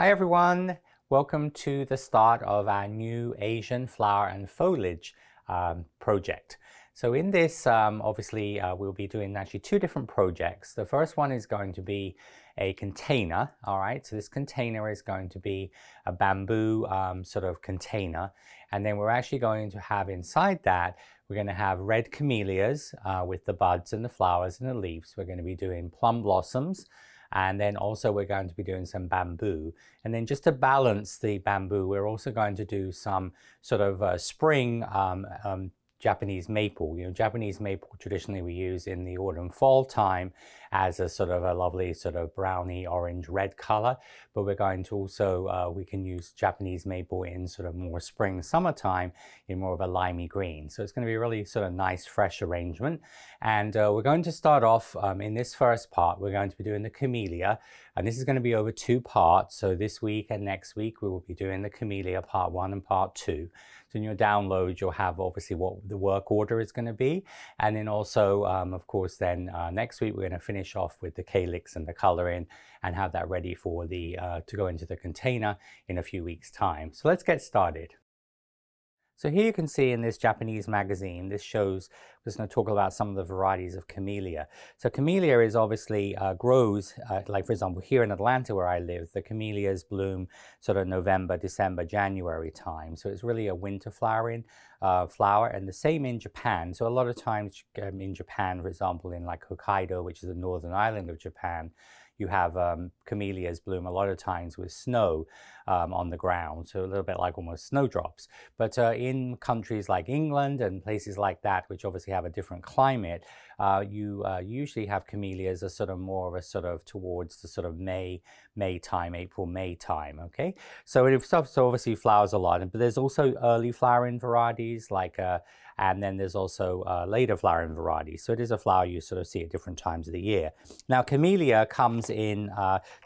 Hi everyone, welcome to the start of our new Asian flower and foliage project. So in this, obviously, we'll be doing actually two different projects. The first one is going to be a container, all right? So this container is going to be a bamboo sort of container. And then we're actually going to have inside that, we're going to have red camellias with the buds and the flowers and the leaves. We're going to be doing plum blossoms. And then also we're going to be doing some bamboo. And then just to balance the bamboo, we're also going to do some sort of spring Japanese maple. Japanese maple traditionally we use in the autumn fall time as a sort of a lovely sort of browny orange red color, but we're going to also we can use Japanese maple in sort of more spring summertime in more of a limey green. So it's going to be a really sort of nice fresh arrangement. And we're going to start off in this first part, we're going to be doing the camellia, and this is going to be over two parts. So this week and next week we will be doing the camellia part 1 and part 2. So in your download, you'll have obviously what the work order is going to be. And then also, of course, then next week, we're going to finish off with the calyx and the coloring and have that ready for the to go into the container in a few weeks' time. So let's get started. So here you can see in this Japanese magazine, this shows, we're just going to talk about some of the varieties of camellia. So camellia is obviously grows, like for example, here in Atlanta where I live, the camellias bloom sort of November, December, January time. So it's really a winter flowering flower, and the same in Japan. So a lot of times in Japan, for example, in like Hokkaido, which is the northern island of Japan, you have camellias bloom a lot of times with snow on the ground, so a little bit like almost snowdrops. But in countries like England and places like that, which obviously have a different climate, you usually have camellias as sort of more of a sort of towards the sort of May time, April, May time, okay? So it obviously flowers a lot, but there's also early flowering varieties like and then there's also later flowering varieties. So it is a flower you sort of see at different times of the year. Now, camellia comes in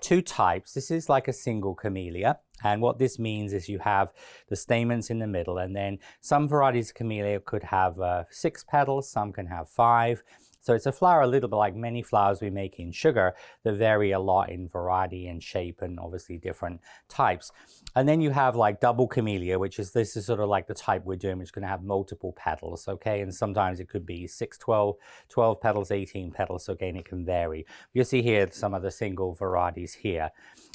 two types. This is like a single camellia. And what this means is you have the stamens in the middle, and then some varieties of camellia could have 6 petals, some can have 5. So it's a flower a little bit like many flowers we make in sugar that vary a lot in variety and shape and obviously different types. And then you have like double camellia, this is sort of like the type we're doing, which is going to have multiple petals, okay? And sometimes it could be 6, 12 petals, 18 petals, so again, it can vary. You'll see here some of the single varieties here.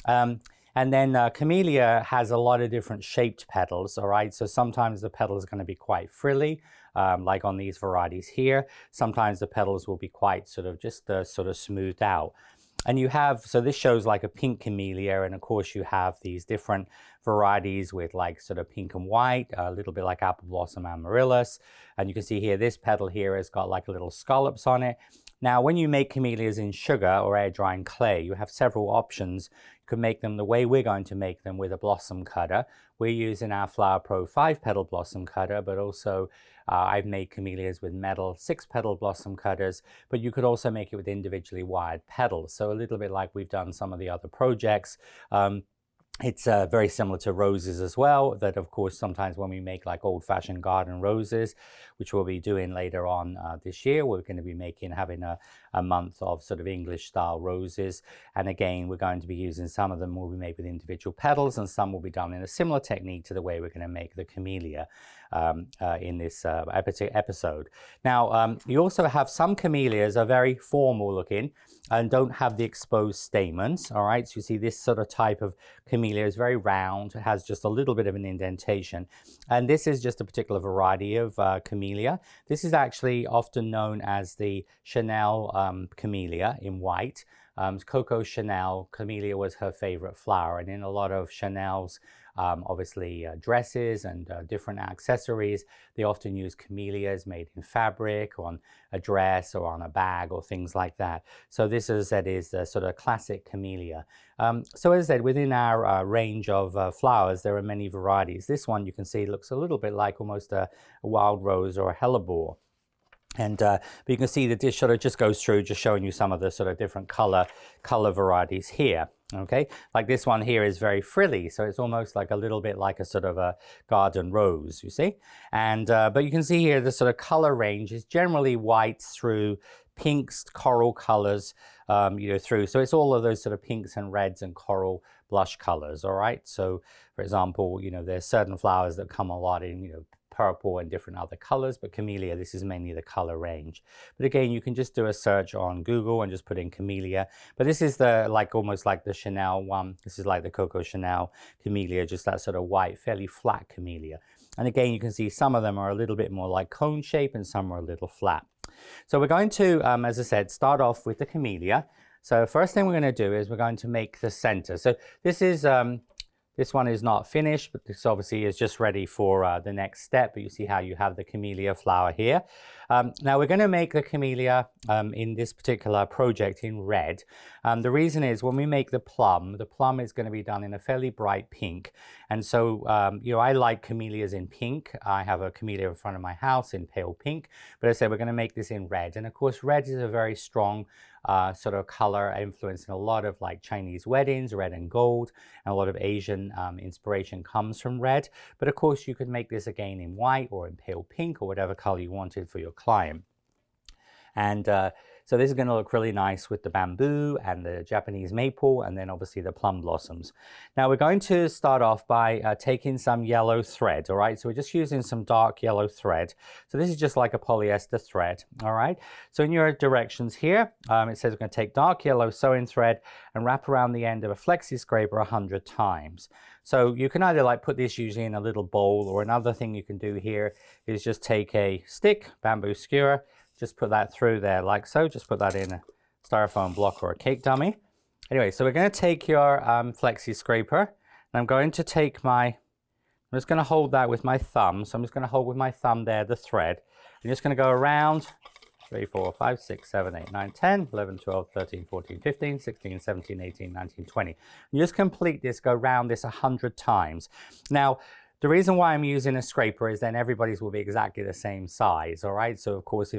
And then camellia has a lot of different shaped petals, all right? So sometimes the petal is going to be quite frilly, like on these varieties here. Sometimes the petals will be quite sort of just sort of smoothed out. And you have, so this shows like a pink camellia, and of course you have these different varieties with like sort of pink and white, a little bit like apple blossom amaryllis. And you can see here, this petal here has got like a little scallops on it. Now, when you make camellias in sugar or air drying clay, you have several options. You can make them the way we're going to make them with a blossom cutter. We're using our Flower Pro 5-petal blossom cutter, but also I've made camellias with metal 6-petal blossom cutters, but you could also make it with individually wired petals. So a little bit like we've done some of the other projects. It's very similar to roses as well, that of course sometimes when we make like old-fashioned garden roses, which we'll be doing later on this year, we're going to be having a month of sort of English style roses. And again, we're going to be using some of them will be made with individual petals, and some will be done in a similar technique to the way we're going to make the camellia in this episode. Now, you also have some camellias are very formal looking and don't have the exposed stamens, all right? So you see this sort of type of camellia is very round, it has just a little bit of an indentation. And this is just a particular variety of camellia. This is actually often known as the Chanel camellia in white. Coco Chanel, camellia was her favorite flower, and in a lot of Chanel's obviously dresses and different accessories, they often use camellias made in fabric on a dress or on a bag or things like that. So this, as I said, is the sort of classic camellia. So as I said, within our range of flowers, there are many varieties. This one you can see looks a little bit like almost a wild rose or a hellebore. And but you can see the dish sort of just goes through, just showing you some of the sort of different color varieties here. Okay, like this one here is very frilly, so it's almost like a little bit like a sort of a garden rose, you see. And but you can see here the sort of color range is generally white through pinks, coral colors, you know, through. So it's all of those sort of pinks and reds and coral blush colors. All right. So for example, you know, there's certain flowers that come a lot in, you know, purple and different other colors, but Camellia, this is mainly the color range. But again, you can just do a search on Google and just put in Camellia. But this is the like almost like the Chanel one. This is like the Coco Chanel Camellia, just that sort of white, fairly flat Camellia. And again, you can see some of them are a little bit more like cone shape and some are a little flat. So we're going to, as I said, start off with the Camellia. So first thing we're going to do is we're going to make the center. So this is this one is not finished, but this obviously is just ready for the next step. But you see how you have the Camellia flower here. Now we're going to make the Camellia in this particular project in red. The reason is when we make the plum is going to be done in a fairly bright pink. And so, you know, I like camellias in pink. I have a camellia in front of my house in pale pink. But as I said, we're going to make this in red. And of course, red is a very strong sort of color influence in a lot of like Chinese weddings, red and gold, and a lot of Asian inspiration comes from red. But of course, you could make this again in white or in pale pink or whatever color you wanted for your client. And so this is going to look really nice with the bamboo and the Japanese maple and then obviously the plum blossoms. Now we're going to start off by taking some yellow thread, all right? So we're just using some dark yellow thread. So this is just like a polyester thread, all right? So in your directions here, it says we're going to take dark yellow sewing thread and wrap around the end of a flexi scraper 100 times. So you can either like put this usually in a little bowl, or another thing you can do here is just take a stick, bamboo skewer, just put that through there like so. Just put that in a styrofoam block or a cake dummy. Anyway, so we're going to take your flexi scraper, and I'm going to take I'm just going to hold that with my thumb. So I'm just going to hold with my thumb there the thread. I'm just going to go around 3, 4, 5, 6, 7, 8, 9, 10, 11, 12, 13, 14, 15, 16, 17, 18, 19, 20. And just complete this, go round this 100 times. Now, the reason why I'm using a scraper is then everybody's will be exactly the same size, all right? So of course,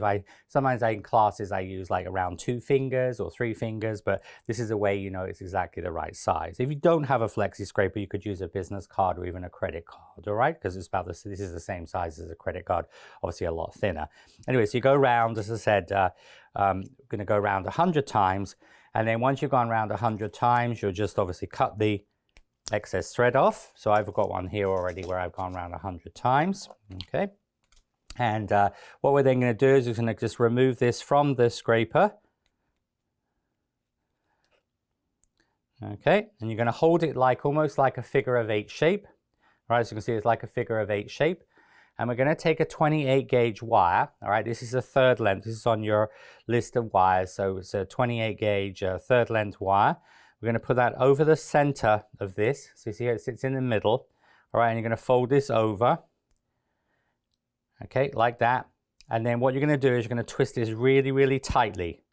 sometimes in classes I use like around 2 fingers or 3 fingers, but this is a way you know it's exactly the right size. If you don't have a flexi scraper, you could use a business card or even a credit card, all right? Because this is the same size as a credit card, obviously a lot thinner. Anyway, so you go around, as I said, going to go around 100 times, and then once you've gone around 100 times, you'll just obviously cut the excess thread off. So I've got one here already where I've gone around 100 times. Okay. And what we're then going to do is we're going to just remove this from the scraper. Okay. And you're going to hold it like almost like a figure of 8 shape. All right. So you can see it's like a figure of 8 shape. And we're going to take a 28 gauge wire. All right. This is a third length. This is on your list of wires. So it's a 28 gauge third length wire. We're going to put that over the center of this. So you see how it sits in the middle. All right, and you're going to fold this over. Okay, like that. And then what you're going to do is you're going to twist this really, really tightly.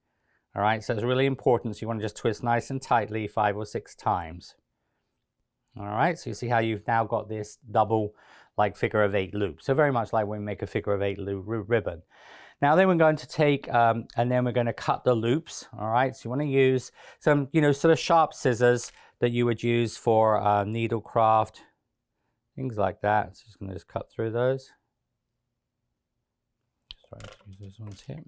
All right, so it's really important. So you want to just twist nice and tightly 5 or 6 times. All right, so you see how you've now got this double like figure of 8 loop. So very much like when we make a figure of 8 loop ribbon. Now then we're going to take, and then we're going to cut the loops, all right? So you want to use some, you know, sort of sharp scissors that you would use for needlecraft, things like that. So just going to just cut through those. Sorry, let's use those ones here.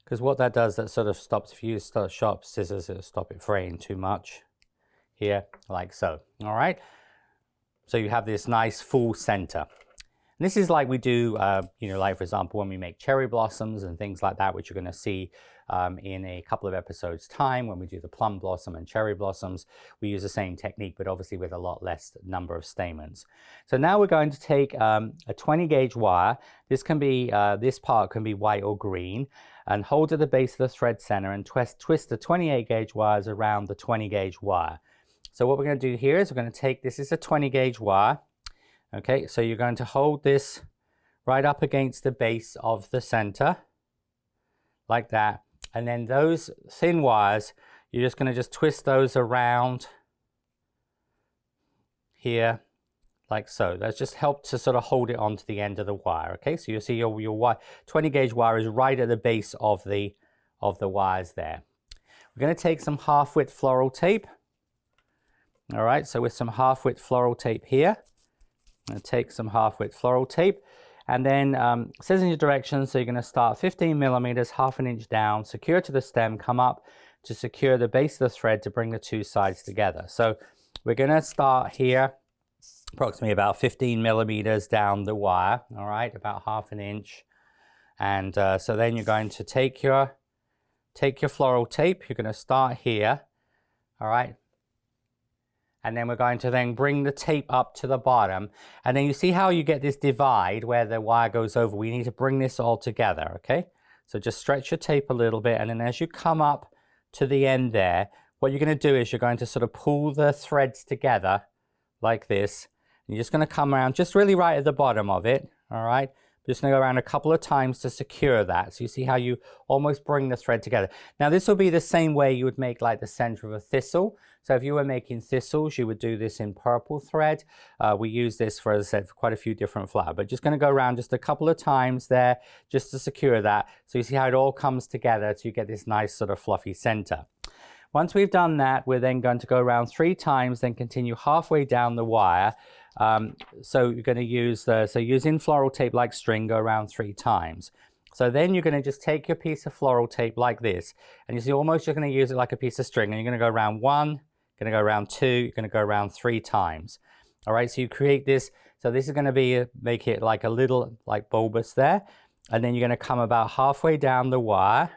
Because what that does, that sort of stops, if you use sharp scissors, it'll stop it fraying too much here, like so, all right? So you have this nice full center. And this is like we do, you know, like for example, when we make cherry blossoms and things like that, which you're going to see in a couple of episodes time when we do the plum blossom and cherry blossoms. We use the same technique, but obviously with a lot less number of stamens. So now we're going to take a 20 gauge wire. This can be, this part can be white or green, and hold at the base of the thread center and twist the 28 gauge wires around the 20 gauge wire. So what we're going to do here is we're going to take, this is a 20 gauge wire. Okay, so you're going to hold this right up against the base of the center, like that. And then those thin wires, you're just going to just twist those around here, like so. That's just helped to sort of hold it onto the end of the wire. Okay, so you see your wire, 20 gauge wire is right at the base of the wires there. We're going to take some half-width floral tape. All right, so with some half-width floral tape here, I'm going to take some half-width floral tape, and then it says in your directions, so you're going to start 15 millimeters, half an inch down, secure to the stem, come up to secure the base of the thread to bring the two sides together. So we're going to start here, approximately about 15 millimeters down the wire, all right, about half an inch. And so then you're going to take your floral tape, you're going to start here, all right, and then we're going to then bring the tape up to the bottom, and then you see how you get this divide where the wire goes over. We need to bring this all together, okay? So just stretch your tape a little bit, and then as you come up to the end there, what you're going to do is you're going to sort of pull the threads together like this. You're just going to come around just really right at the bottom of it, all right? Just going to go around a couple of times to secure that. So you see how you almost bring the thread together. Now this will be the same way you would make like the center of a thistle. So if you were making thistles, you would do this in purple thread. We use this for, as I said, for quite a few different flowers. But just going to go around just a couple of times there just to secure that. So you see how it all comes together to get this nice sort of fluffy center. Once we've done that, we're then going to go around 3 times, then continue halfway down the wire. So you're going to use using floral tape like string, go around 3 times. So then you're going to just take your piece of floral tape like this, and you see almost you're going to use it like a piece of string, and you're going to go around 1, going to go around 2, you're going to go around 3 times. All right, so you create this. So this is going to be make it like a little like bulbous there, and then you're going to come about halfway down the wire.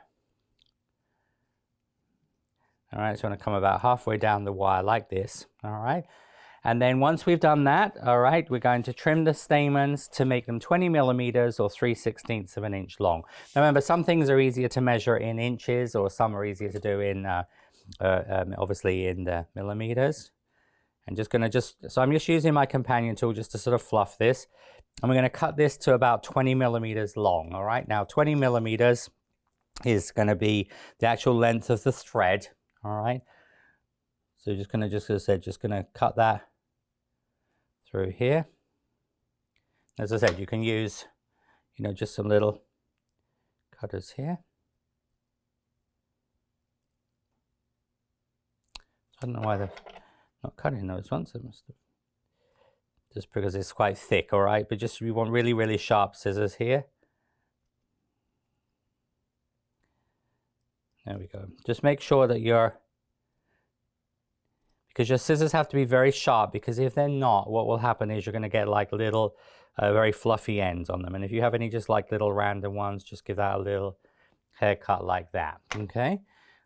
All right, so I'm going to come about halfway down the wire like this. All right. And then once we've done that, all right, we're going to trim the stamens to make them 20 millimeters or 3/16 of an inch long. Now remember, some things are easier to measure in inches, or some are easier to do in, obviously in the millimeters. And so I'm just using my companion tool just to sort of fluff this. And we're going to cut this to about 20 millimeters long, all right? Now 20 millimeters is going to be the actual length of the thread, all right? So just going to cut that through here. As I said, you can use, just some little cutters here. I don't know why they're not cutting those ones. It must have, just because it's quite thick, all right? But just you want really, really sharp scissors here. There we go. Just make sure that because your scissors have to be very sharp, because if they're not, what will happen is you're going to get like little very fluffy ends on them. And if you have any just like little random ones, just give that a little haircut like that. Okay.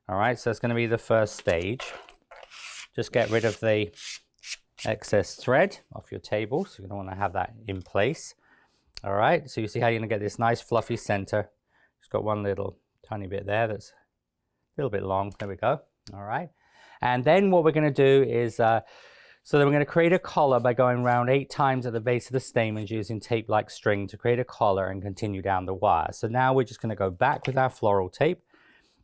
All right. So that's going to be the first stage. Just get rid of the excess thread off your table. So you don't want to have that in place. All right. So you see how you're going to get this nice fluffy center. Just got one little tiny bit there that's a little bit long. There we go. All right. And then what we're going to do is, so then we're going to create a collar by going around 8 times at the base of the stamens using tape like string to create a collar and continue down the wire. So now we're just going to go back with our floral tape,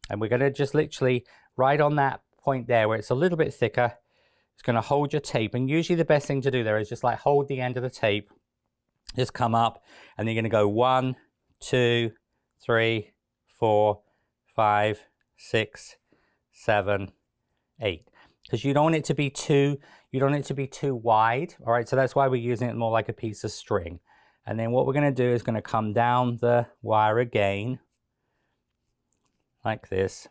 and we're going to just literally right on that point there where it's a little bit thicker, it's going to hold your tape. And usually the best thing to do there is just like hold the end of the tape, just come up, and then you're going to go 1, 2, 3, 4, 5, 6, 7, 8, because you don't want it to be too wide. All right, so that's why we're using it more like a piece of string. And then what we're going to do is going to come down the wire again like this.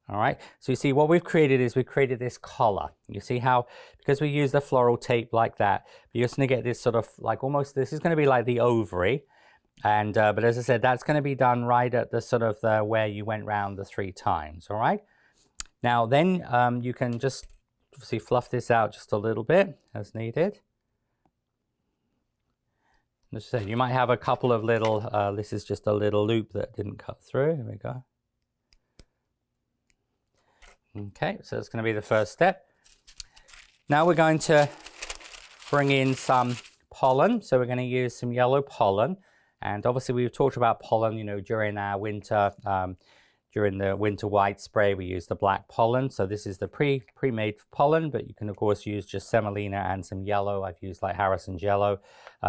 All right, so you see what we've created is we've created this collar. You see how, because we use the floral tape like that, you're just going to get this sort of like almost, this is going to be like the ovary. And but as I said, that's going to be done right at the sort of where you went round the 3 times. All right. Now then you can just obviously fluff this out just a little bit as needed. As I said, you might have a couple of little, this is just a little loop that didn't cut through. Here we go. Okay, so that's going to be the first step. Now we're going to bring in some pollen. So we're going to use some yellow pollen. And obviously we've talked about pollen, during our winter during the winter white spray, we use the black pollen. So this is the pre-made pollen, but you can of course use just semolina and some yellow. I've used like Harrison's yellow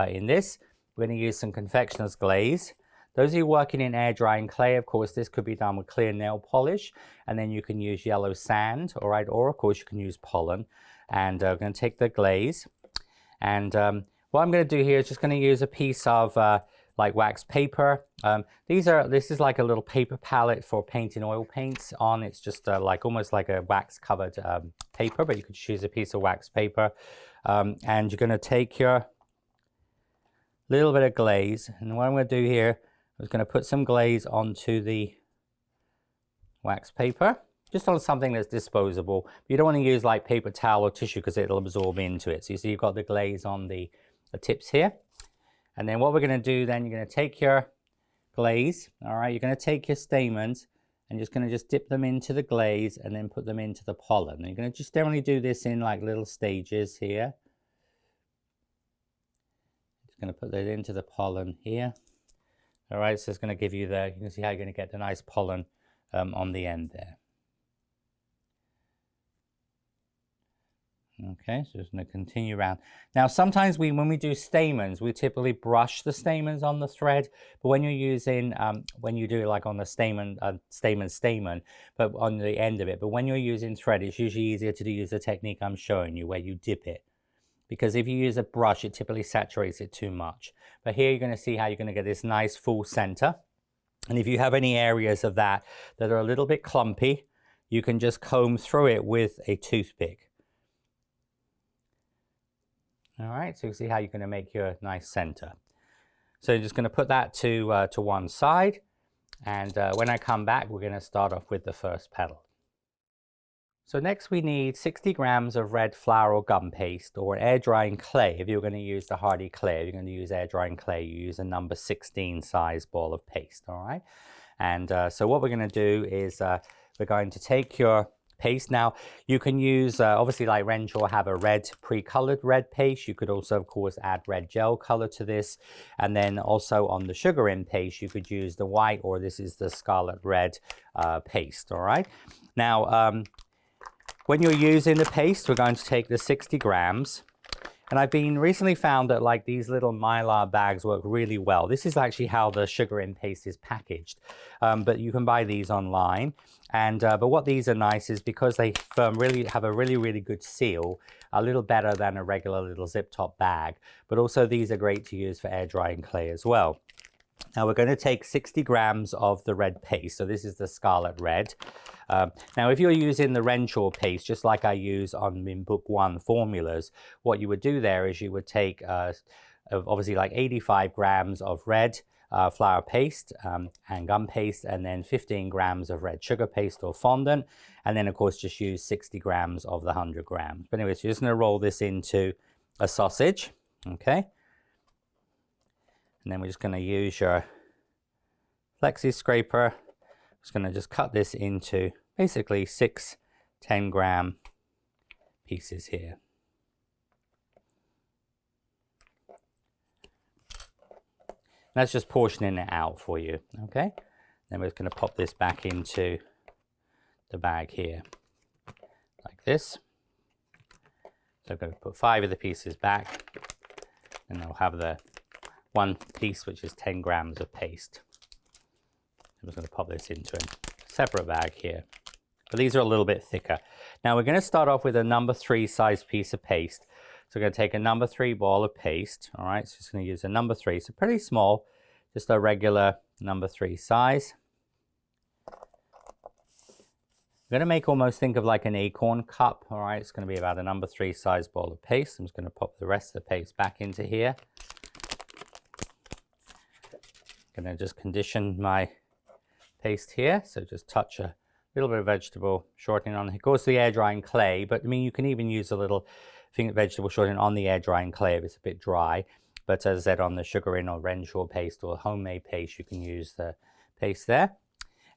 in this. We're going to use some confectioner's glaze. Those of you working in air drying clay, of course, this could be done with clear nail polish, and then you can use yellow sand, all right, or of course you can use pollen. And I'm going to take the glaze, and what I'm going to do here is just going to use a piece of like wax paper. This is like a little paper palette for painting oil paints on. It's just like almost like a wax covered paper, but you could choose a piece of wax paper. And you're going to take your little bit of glaze, and what I'm going to do here is going to put some glaze onto the wax paper, just on something that's disposable. You don't want to use like paper towel or tissue because it'll absorb into it. So you see you've got the glaze on the tips here. And then what we're going to do then, you're going to take your glaze, all right, you're going to take your stamens and just going to just dip them into the glaze and then put them into the pollen. And you're going to just generally do this in like little stages here. Just going to put that into the pollen here. All right, so it's going to give you you can see how you're going to get the nice pollen on the end there. Okay, so just going to continue around. Now, sometimes when we do stamens, we typically brush the stamens on the thread. But when you're using, when you do it like on the stamen, but on the end of it. But when you're using thread, it's usually easier to use the technique I'm showing you, where you dip it. Because if you use a brush, it typically saturates it too much. But here you're going to see how you're going to get this nice full center. And if you have any areas of that are a little bit clumpy, you can just comb through it with a toothpick. All right, so you see how you're going to make your nice center. So you're just going to put that to one side. And when I come back, we're going to start off with the first petal. So next we need 60 grams of red flour or gum paste, or air drying clay. If you're going to use the hardy clay, if you're going to use air drying clay, you use a number 16 size ball of paste, all right? And so what we're going to do is we're going to take your paste. Now you can use obviously like Renshaw have a red pre-colored red paste. You could also of course add red gel color to this, and then also on the sugar in paste you could use the white, or this is the scarlet red paste. All right, now when you're using the paste, we're going to take the 60 grams. And I've been recently found that like these little mylar bags work really well. This is actually how the sugar in paste is packaged, but you can buy these online. And but what these are nice is because they really have a really good seal, a little better than a regular little zip top bag. But also these are great to use for air drying clay as well. Now we're going to take 60 grams of the red paste. So this is the scarlet red. Now if you're using the Renshaw paste, just like I use in book 1 formulas, what you would do there is you would take obviously like 85 grams of red flour paste and gum paste, and then 15 grams of red sugar paste or fondant, and then of course just use 60 grams of the 100 grams. But anyway, so you're just going to roll this into a sausage, okay? And then we're just going to use your flexi scraper. Just going to just cut this into basically 6 10-gram pieces here. That's just portioning it out for you, okay? Then we're just going to pop this back into the bag here, like this. So I'm going to put 5 of the pieces back, and I'll have the one piece which is 10 grams of paste. I'm just going to pop this into a separate bag here. But these are a little bit thicker. Now we're going to start off with a number 3 size piece of paste. So we're going to take a number 3 ball of paste. All right, so just going to use a number 3. So pretty small, just a regular number 3 size. I'm going to make almost think of like an acorn cup. All right, it's going to be about a number 3 size ball of paste. I'm just going to pop the rest of the paste back into here. I'm going to just condition my paste here. So just touch a little bit of vegetable shortening on. It goes to the air drying clay, but I mean you can even use a little vegetable shortening on the air drying clay if it's a bit dry. But as I said, on the sugar in or Renshaw paste or homemade paste, you can use the paste there.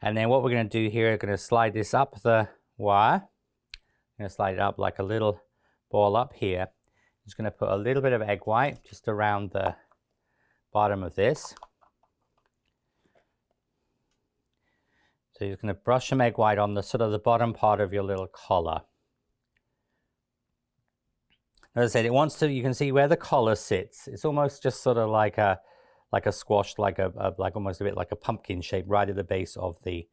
And then what we're going to do here, we're going to slide this up the wire. I'm going to slide it up like a little ball up here. I'm just going to put a little bit of egg white just around the bottom of this. So you're going to brush some egg white on the sort of the bottom part of your little collar. As I said, it wants to, you can see where the collar sits. It's almost just sort of like a squash, like almost a bit like a pumpkin shape right at the base of the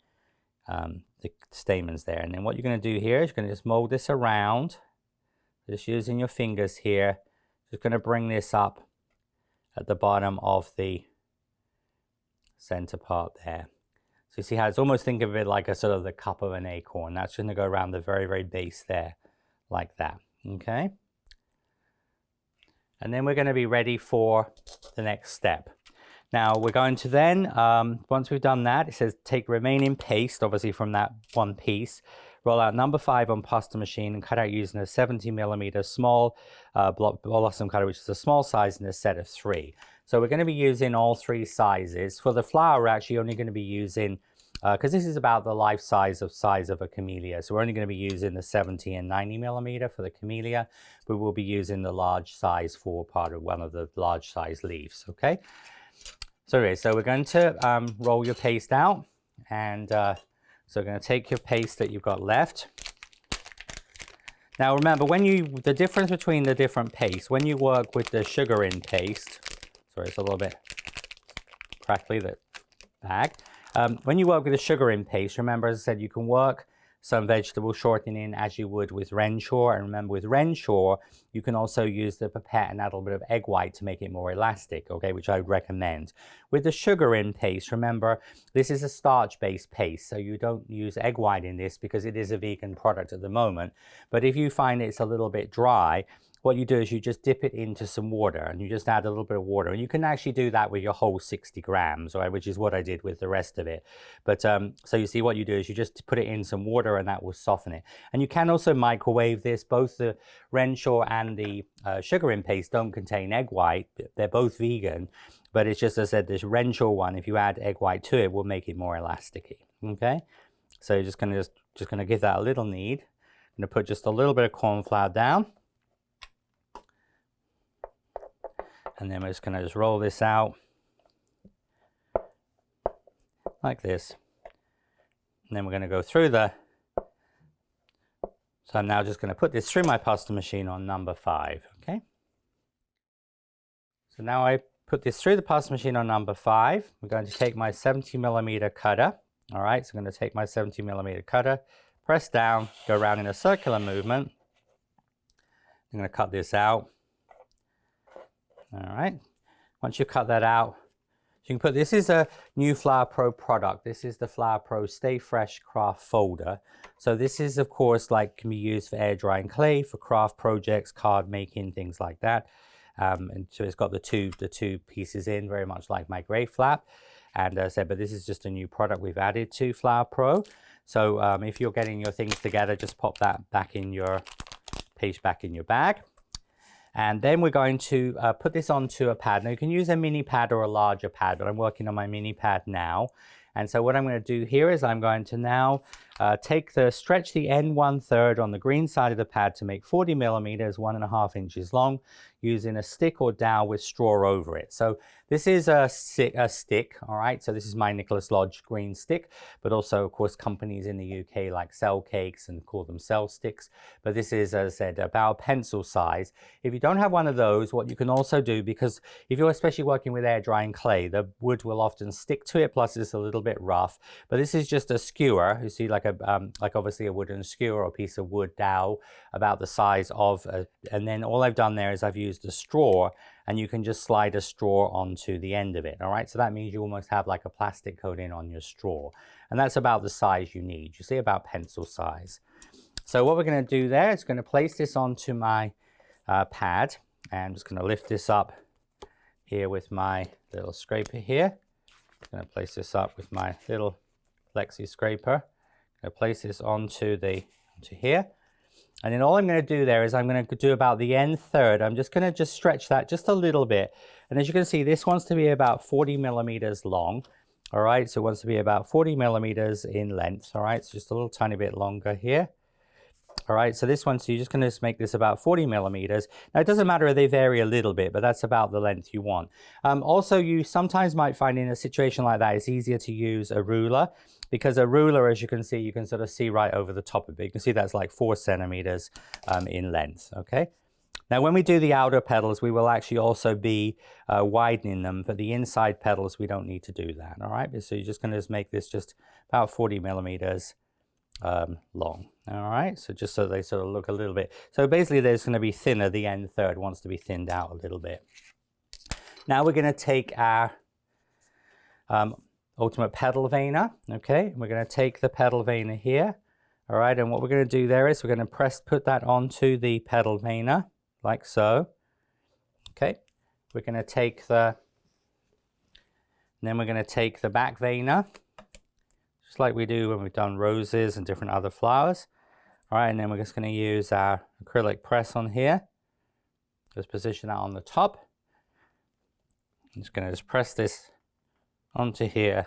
stamens there. And then what you're going to do here is you're going to just mold this around, just using your fingers here. Just going to bring this up at the bottom of the center part there. So you see how it's almost, think of it like a sort of the cup of an acorn. That's going to go around the very, very base there, like that. Okay. And then we're going to be ready for the next step. Now we're going to then, once we've done that, it says take remaining paste, obviously from that one piece, roll out number 5 on pasta machine and cut out using a 70mm small blossom cutter, which is a small size in a set of 3. So we're going to be using all 3 sizes. For the flower, we're actually only going to be using, because this is about the life size of a camellia. So we're only going to be using the 70 and 90mm for the camellia. We will be using the large size for part of one of the large size leaves, okay? So we're going to roll your paste out, and so we're going to take your paste that you've got left. Now remember, the difference between the different pastes, when you work with the sugar in paste, sorry, it's a little bit crackly, that bag. When you work with the sugar in paste, remember, as I said, you can work some vegetable shortening as you would with Renshaw. And remember, with Renshaw, you can also use the pipette and add a little bit of egg white to make it more elastic, okay, which I would recommend. With the sugar in paste, remember, this is a starch-based paste, so you don't use egg white in this because it is a vegan product at the moment. But if you find it's a little bit dry, what you do is you just dip it into some water, and you just add a little bit of water. And you can actually do that with your whole 60 grams, right, which is what I did with the rest of it. But so you see what you do is you just put it in some water, and that will soften it. And you can also microwave this. Both the Renshaw and the sugar in paste don't contain egg white. They're both vegan, but it's just, as I said, this Renshaw one, if you add egg white to it, will make it more elasticy. Okay, so you're just gonna give that a little knead. I'm gonna put just a little bit of corn flour down. And then we're just going to roll this out like this. And then we're going to go through so I'm now just going to put this through my pasta machine on number 5, okay? So now I put this through the pasta machine on number 5. I'm going to take my 70mm cutter. All right, so I'm going to take my 70mm cutter, press down, go around in a circular movement. I'm going to cut this out. All right, once you cut that out, you can put, this is a new Flower Pro product. This is the Flower Pro Stay Fresh Craft Folder. So this is, of course, can be used for air drying clay, for craft projects, card making, things like that. And so it's got the two pieces in, very much like my gray flap. And as I said, but this is just a new product we've added to Flower Pro. So if you're getting your things together, just pop that back in your page, back in your bag. And then we're going to put this onto a pad. Now you can use a mini pad or a larger pad, but I'm working on my mini pad now. And so what I'm going to do here is I'm going to now stretch the end 1/3 on the green side of the pad to make 40mm, 1.5 inches long, using a stick or dowel with straw over it. So this is a stick, all right? So this is my Nicholas Lodge green stick, but also, of course, companies in the UK like Cell Cakes and call them Cell Sticks. But this is, as I said, about pencil size. If you don't have one of those, what you can also do, because if you're especially working with air drying clay, the wood will often stick to it, plus it's a little bit rough. But this is just a skewer. You see, like obviously a wooden skewer or a piece of wood dowel about the size of, and then all I've done there is I've used a straw, and you can just slide a straw onto the end of it. All right, so that means you almost have like a plastic coating on your straw, and that's about the size you need. You see, about pencil size. So what we're going to do there is going to place this onto my pad, and I'm just going to lift this up here with my little scraper here. I'm going to place this up with my little flexi scraper. I'm going to place this onto here. And then all I'm going to do there is I'm going to do about the end third. I'm just going to stretch that just a little bit. And as you can see, this wants to be about 40mm long. All right, so it wants to be about 40mm in length. All right, so just a little tiny bit longer here. All right, so this one, so you're just going to make this about 40 millimeters. Now, it doesn't matter if they vary a little bit, but that's about the length you want. Also, you sometimes might find in a situation like that, it's easier to use a ruler, because a ruler, as you can see, you can sort of see right over the top of it. You can see that's like 4 centimeters in length, okay? Now, when we do the outer petals, we will actually also be widening them. For the inside petals, we don't need to do that, all right? So you're just going to just make this just about 40 millimeters long, all right? So just so they sort of look a little bit. So basically, there's going to be thinner. The end third wants to be thinned out a little bit. Now we're going to take our ultimate petal veiner, okay? We're going to take the petal veiner here, all right? And what we're going to do there is we're going to put that onto the petal veiner, like so. Okay, we're going to take the, and then we're going to take the back veiner, just like we do when we've done roses and different other flowers. All right, and then we're just going to use our acrylic press on here. Just position that on the top. I'm just going to just press this onto here,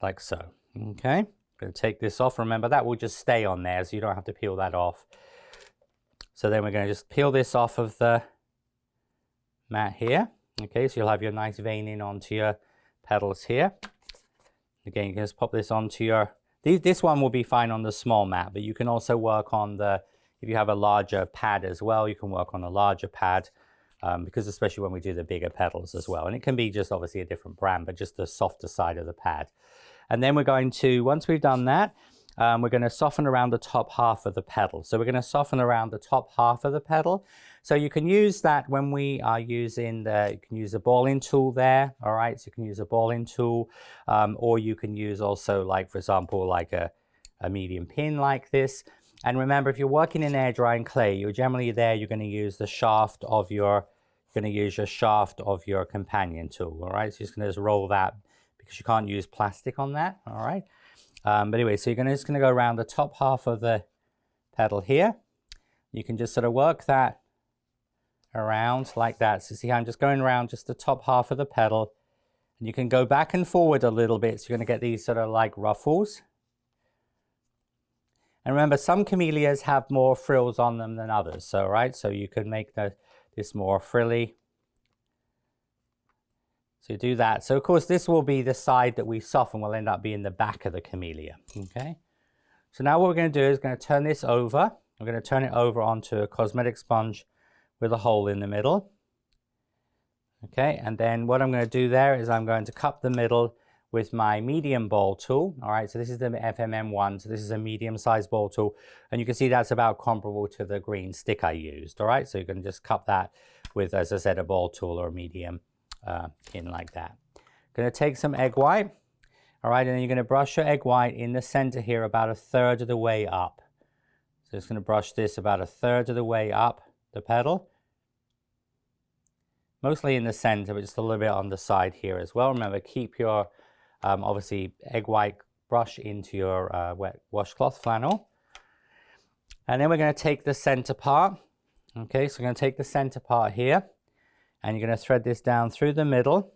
like so. Okay, I'm going to take this off. Remember, that will just stay on there, so you don't have to peel that off. So then we're going to just peel this off of the mat here. Okay, so you'll have your nice veining onto your petals here. Again, you can just pop this onto your, this one will be fine on the small mat, but you can also work on the, if you have a larger pad as well, you can work on a larger pad, because especially when we do the bigger petals as well. And it can be just obviously a different brand, but just the softer side of the pad. And then we're going to, once we've done that, we're going to soften around the top half of the petal. So we're going to soften around the top half of the petal. So you can use that when we are using the, you can use a balling tool there. All right, so you can use a balling tool, or you can use also, like, for example, like a medium pin like this. And remember, if you're working in air drying clay, you're generally there, you're going to use the shaft of your, shaft of your companion tool. All right, so you're just going to just roll that, because you can't use plastic on that. All right. But anyway, so you're just going to go around the top half of the petal here. You can just sort of work that around like that. So see how I'm just going around just the top half of the petal. And you can go back and forward a little bit. So you're going to get these sort of like ruffles. And remember, some camellias have more frills on them than others. So, right, so you can make this more frilly. So do that. So of course, this will be the side that we soften, will end up being the back of the camellia, okay? So now what we're going to do is going to turn this over. We're going to turn it over onto a cosmetic sponge with a hole in the middle. Okay, and then what I'm going to do there is I'm going to cup the middle with my medium ball tool. All right, so this is the FMM1, so this is a medium-sized ball tool. And you can see that's about comparable to the green stick I used, all right? So you can just cup that with, as I said, a ball tool or a medium pin like that. Going to take some egg white, all right, and then you're going to brush your egg white in the center here about 1/3 of the way up. So just going to brush this about 1/3 of the way up the petal, mostly in the center, but just a little bit on the side here as well. Remember, keep your obviously egg white brush into your wet washcloth flannel, and then we're going to take the center part. Okay, so we're going to take the center part here. And you're going to thread this down through the middle.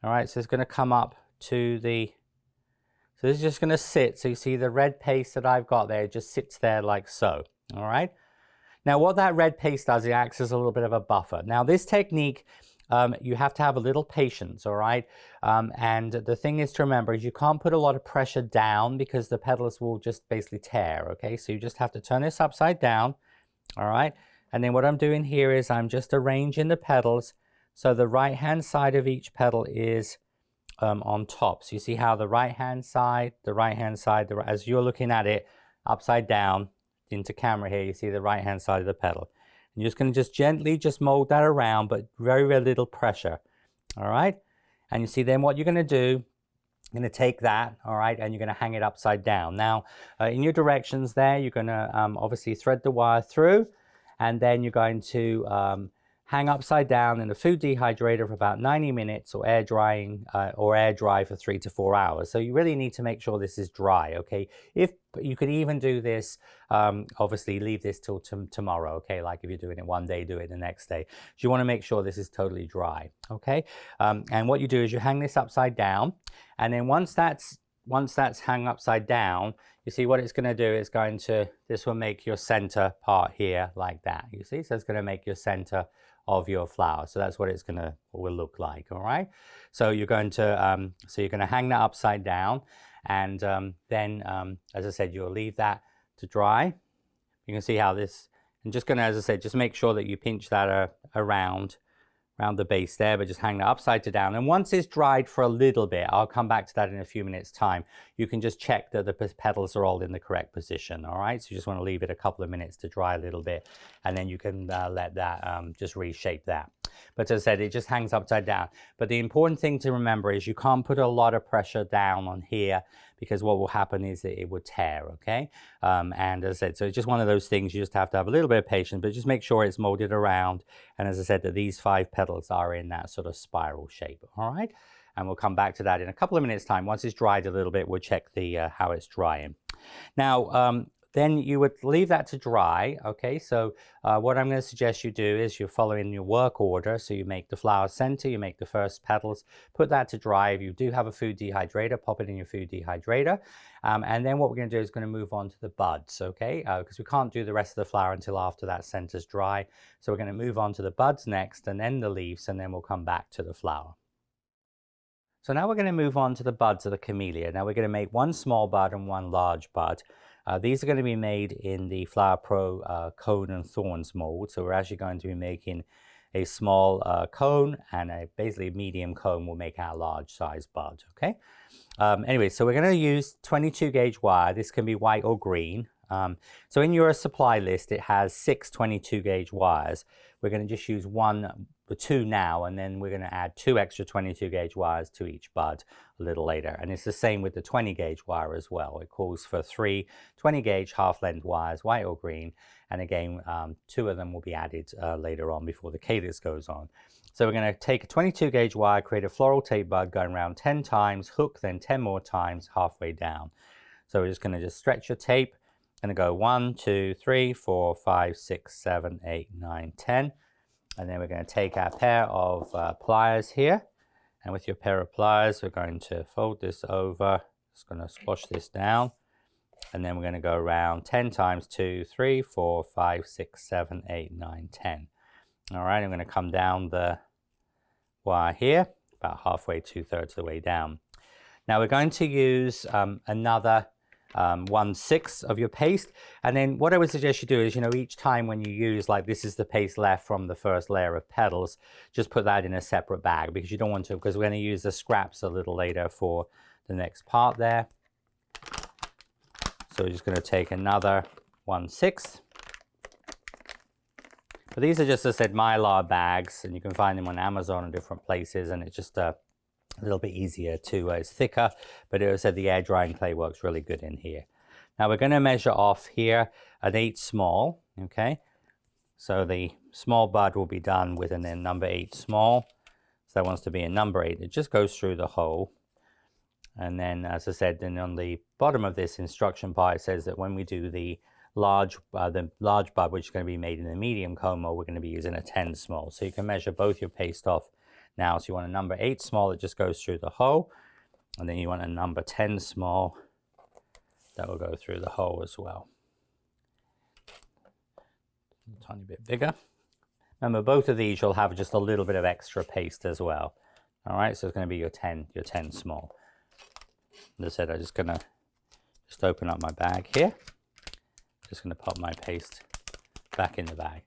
All right, so it's going to come up to the, so this is just going to sit. So you see the red paste that I've got there, it just sits there like so. All right. Now what that red paste does, it acts as a little bit of a buffer. Now this technique, you have to have a little patience, all right? And the thing is to remember is you can't put a lot of pressure down, because the petals will just basically tear, okay? So you just have to turn this upside down, all right? And then what I'm doing here is I'm just arranging the petals so the right-hand side of each petal is on top. So you see how the right-hand side, as you're looking at it upside down into camera here, you see the right-hand side of the petal. And you're just going to just gently just mold that around, but very, very little pressure, all right? And you see then what you're going to do, you're going to take that, all right, and you're going to hang it upside down. Now, in your directions there, you're going to obviously thread the wire through, and then you're going to hang upside down in a food dehydrator for about 90 minutes, or air dry for 3 to 4 hours. So you really need to make sure this is dry, okay? If you could even do this, obviously leave this till tomorrow, okay? Like if you're doing it one day, do it the next day. So you want to make sure this is totally dry, okay? And what you do is you hang this upside down, and then once that's once that's hung upside down, you see what it's going to do is this will make your center part here like that. You see, so it's going to make your center of your flower. So that's what it's will look like. All right. So you're going to hang that upside down, and then as I said, you'll leave that to dry. You can see how this, and just going to, as I said, just make sure that you pinch that around the base there, but just hang that upside down. And once it's dried for a little bit, I'll come back to that in a few minutes time, you can just check that the petals are all in the correct position. All right, so you just want to leave it a couple of minutes to dry a little bit, and then you can let that just reshape that. But as I said, it just hangs upside down. But the important thing to remember is you can't put a lot of pressure down on here, because what will happen is that it would tear, okay? And as I said, so it's just one of those things you just have to have a little bit of patience, but just make sure it's molded around. And as I said, that these 5 petals are in that sort of spiral shape, all right? And we'll come back to that in a couple of minutes time. Once it's dried a little bit, we'll check how it's drying. Now, then you would leave that to dry, okay? So what I'm going to suggest you do is you're following your work order. So you make the flower center, you make the first petals, put that to dry. If you do have a food dehydrator, pop it in your food dehydrator. And then what we're going to do is going to move on to the buds, okay? Because we can't do the rest of the flower until after that center's dry. So we're going to move on to the buds next, and then the leaves, and then we'll come back to the flower. So now we're going to move on to the buds of the camellia. Now we're going to make 1 small bud and 1 large bud. These are going to be made in the Flower Pro cone and thorns mold. So we're actually going to be making a small cone, and basically a medium cone will make our large size bud, okay? Anyway, so we're going to use 22 gauge wire. This can be white or green. So in your supply list, it has 6 22 gauge wires. We're going to just use 2 now, and then we're going to add 2 extra 22 gauge wires to each bud a little later. And it's the same with the 20 gauge wire as well. It calls for 3 20 gauge half length wires, white or green. And again, 2 of them will be added later on before the calyx goes on. So we're going to take a 22 gauge wire, create a floral tape bud going around 10 times, hook then 10 more times halfway down. So we're just going to just stretch your tape. Going to go 1, 2, 3, 4, 5, 6, 7, 8, 9, 10. And then we're going to take our pair of pliers here. And with your pair of pliers, we're going to fold this over. Just going to squash this down. And then we're going to go around 10 times, 2, 3, 4, 5, 6, 7, 8, 9, 10. All right, I'm going to come down the wire here, about halfway, 2/3 of the way down. Now we're going to use another 1/6 of your paste, and then what I would suggest you do is, each time when you use, like, this is the paste left from the first layer of petals, just put that in a separate bag, because you don't want to, because we're going to use the scraps a little later for the next part there. So we're just going to take another 1/6. But these are just, as I said, Mylar bags, and you can find them on Amazon and different places, and it's just a little bit easier to, it's thicker, but as I said, the air drying clay works really good in here. Now we're going to measure off here an 8 small, okay? So the small bud will be done with a number 8 small. So that wants to be a number 8. It just goes through the hole. And then, as I said, then on the bottom of this instruction part, it says that when we do the large bud, which is going to be made in a medium cone mold, we're going to be using a 10 small. So you can measure both your paste off now. So you want a number 8 small that just goes through the hole, and then you want a number 10 small that will go through the hole as well. A tiny bit bigger. Remember, both of these you'll have just a little bit of extra paste as well. All right, so it's going to be your 10 small. As I said, I'm just going to open up my bag here. Just going to pop my paste back in the bag.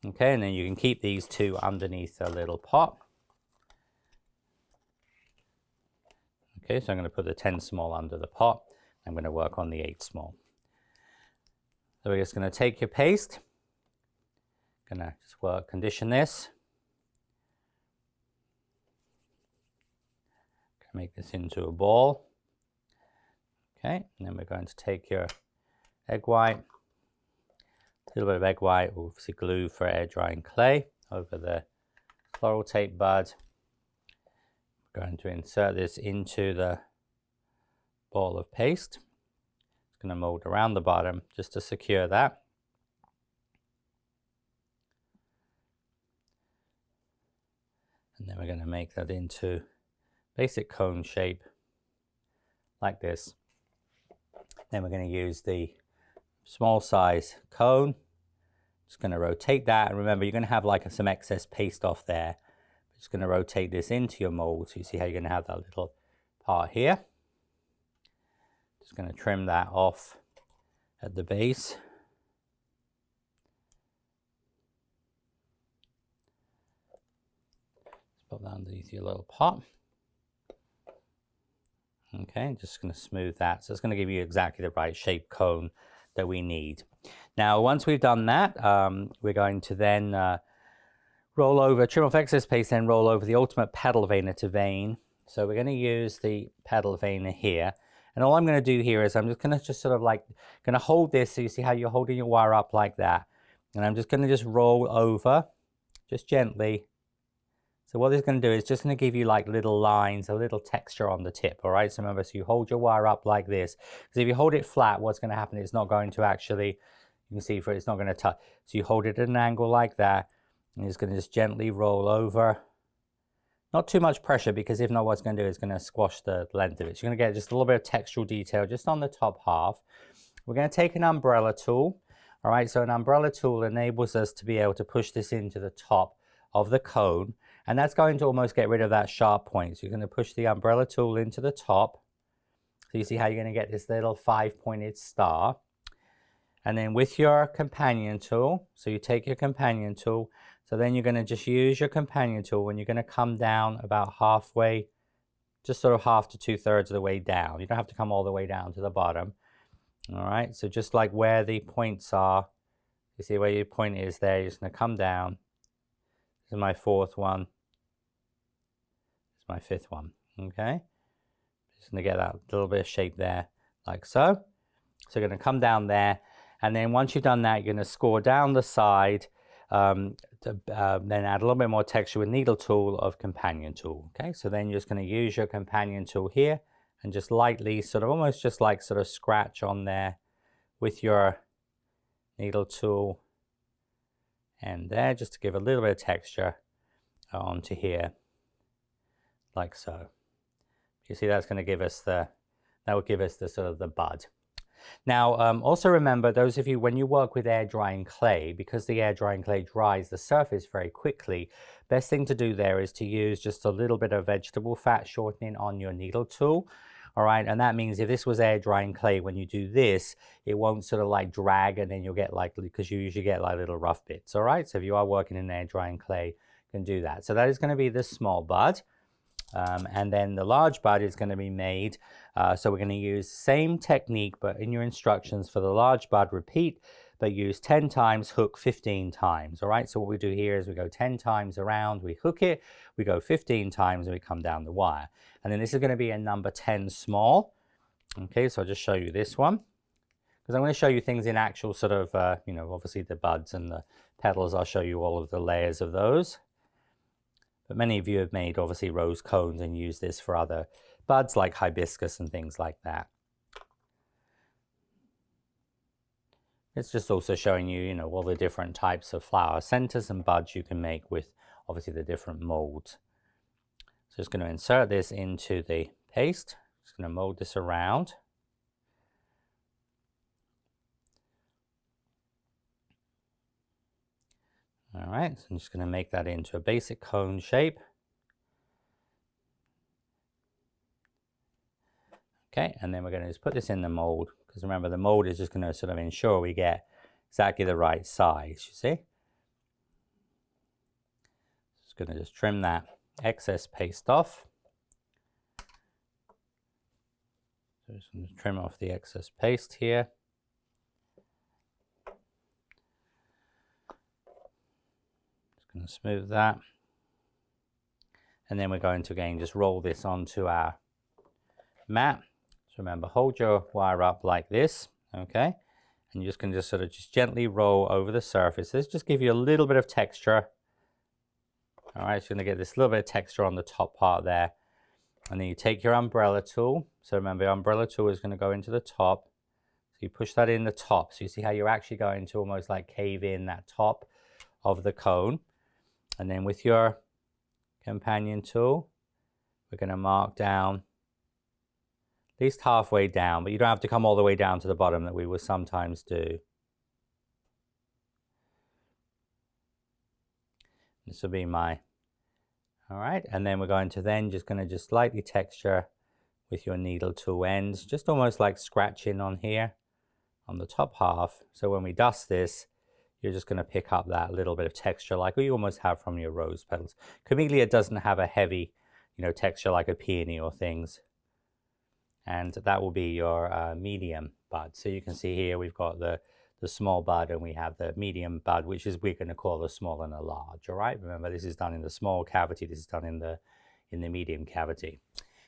Okay, and then you can keep these 2 underneath a little pot. Okay, so I'm going to put the 10 small under the pot. I'm going to work on the 8 small. So we're just going to take your paste. Going to just condition this. Make this into a ball. Okay, and then we're going to take your egg white, a little bit of egg white, obviously glue for air drying clay over the floral tape bud. We're going to insert this into the ball of paste. It's going to mold around the bottom just to secure that. And then we're going to make that into basic cone shape like this. Then we're going to use the small size cone. Just going to rotate that, and remember you're going to have like some excess paste off there. Just going to rotate this into your mold, so you see how you're going to have that little part here. Just going to trim that off at the base. Just put that underneath your little pot. Okay, just going to smooth that. So it's going to give you exactly the right shape cone that we need. Now, once we've done that, we're going to then roll over, trim off excess paste, then roll over the ultimate petal veiner to vein. So we're going to use the petal veiner here. And all I'm going to do here is I'm just going to sort of like, going to hold this, so you see how you're holding your wire up like that. And I'm just going to just roll over, just gently. So what this is going to do is just going to give you like little lines, a little texture on the tip, all right? So remember, so you hold your wire up like this. Because if you hold it flat, what's going to happen is it's not going to actually, you can see for it's not going to touch. So you hold it at an angle like that, and it's going to just gently roll over. Not too much pressure, because if not, what's going to do is going to squash the length of it. So you're going to get just a little bit of textural detail just on the top half. We're going to take an umbrella tool, all right? So an umbrella tool enables us to be able to push this into the top of the cone. And that's going to almost get rid of that sharp point. So you're going to push the umbrella tool into the top. So you see how you're going to get this little 5-pointed star. And then with your companion tool, so you take your companion tool, so then you're going to just use your companion tool and you're going to come down about halfway, just sort of half to 2/3 of the way down. You don't have to come all the way down to the bottom. All right, so just like where the points are, you see where your point is there, you're just going to come down. This is my 4th one. This is my 5th one. Okay, just going to get that little bit of shape there, like so. So you're going to come down there, and then once you've done that, you're going to score down the side, then add a little bit more texture with needle tool of companion tool. Okay, so then you're just going to use your companion tool here and just lightly, sort of almost just like sort of scratch on there with your needle tool. And there, just to give a little bit of texture onto here, like so. You see that's going to give us that will give us the sort of the bud. Now, also remember, those of you, when you work with air drying clay, because the air drying clay dries the surface very quickly, best thing to do there is to use just a little bit of vegetable fat shortening on your needle tool. All right, and that means if this was air drying clay, when you do this, it won't sort of like drag, and then you'll get like, because you usually get like little rough bits. All right, so if you are working in air drying clay, you can do that. So that is going to be the small bud. And then the large bud is going to be made. So we're going to use the same technique, but in your instructions for the large bud, repeat, but use 10 times, hook 15 times. All right, so what we do here is we go 10 times around, we hook it, we go 15 times, and we come down the wire. And then this is going to be a number 10 small. Okay, so I'll just show you this one, because I'm going to show you things in actual sort of, you know, obviously the buds and the petals. I'll show you all of the layers of those. But many of you have made obviously rose cones and use this for other buds like hibiscus and things like that. It's just also showing you, you know, all the different types of flower centers and buds you can make with obviously the different molds. So just going to insert this into the paste. Just going to mold this around. All right, so I'm just going to make that into a basic cone shape. Okay, and then we're going to just put this in the mold, because remember the mold is just going to sort of ensure we get exactly the right size, you see. Just going to just trim that excess paste off. So just going to trim off the excess paste here. Going to smooth that, and then we're going to again just roll this onto our mat. So remember, hold your wire up like this, okay, and you're just going to just sort of just gently roll over the surface. This just give you a little bit of texture. All right, so you're going to get this little bit of texture on the top part there, and then you take your umbrella tool. So remember, your umbrella tool is going to go into the top. So you push that in the top. So you see how you're actually going to almost like cave in that top of the cone. And then with your companion tool, we're going to mark down least halfway down, but you don't have to come all the way down to the bottom that we will sometimes do. This will be my, all right, and then we're going to then just slightly texture with your needle tool ends, just almost like scratching on here on the top half. So when we dust this, you're just going to pick up that little bit of texture like you almost have from your rose petals. Camellia doesn't have a heavy, texture like a peony or things. And that will be your medium bud. So you can see here we've got the small bud and we have the medium bud, which is we're going to call the small and the large. All right, remember this is done in the small cavity, this is done in the medium cavity.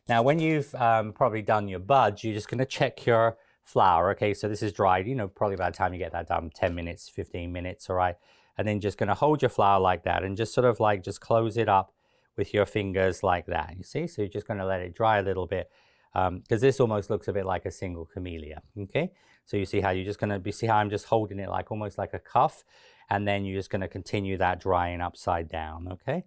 Now when you've probably done your buds, you're just going to check your flower. Okay, so this is dried, probably by the time you get that done, 10 minutes, 15 minutes, all right? And then just going to hold your flower like that and just sort of like just close it up with your fingers like that, you see? So you're just going to let it dry a little bit because this almost looks a bit like a single camellia, okay? So you see how you're just going to see how I'm just holding it like almost like a cuff, and then you're just going to continue that drying upside down, okay?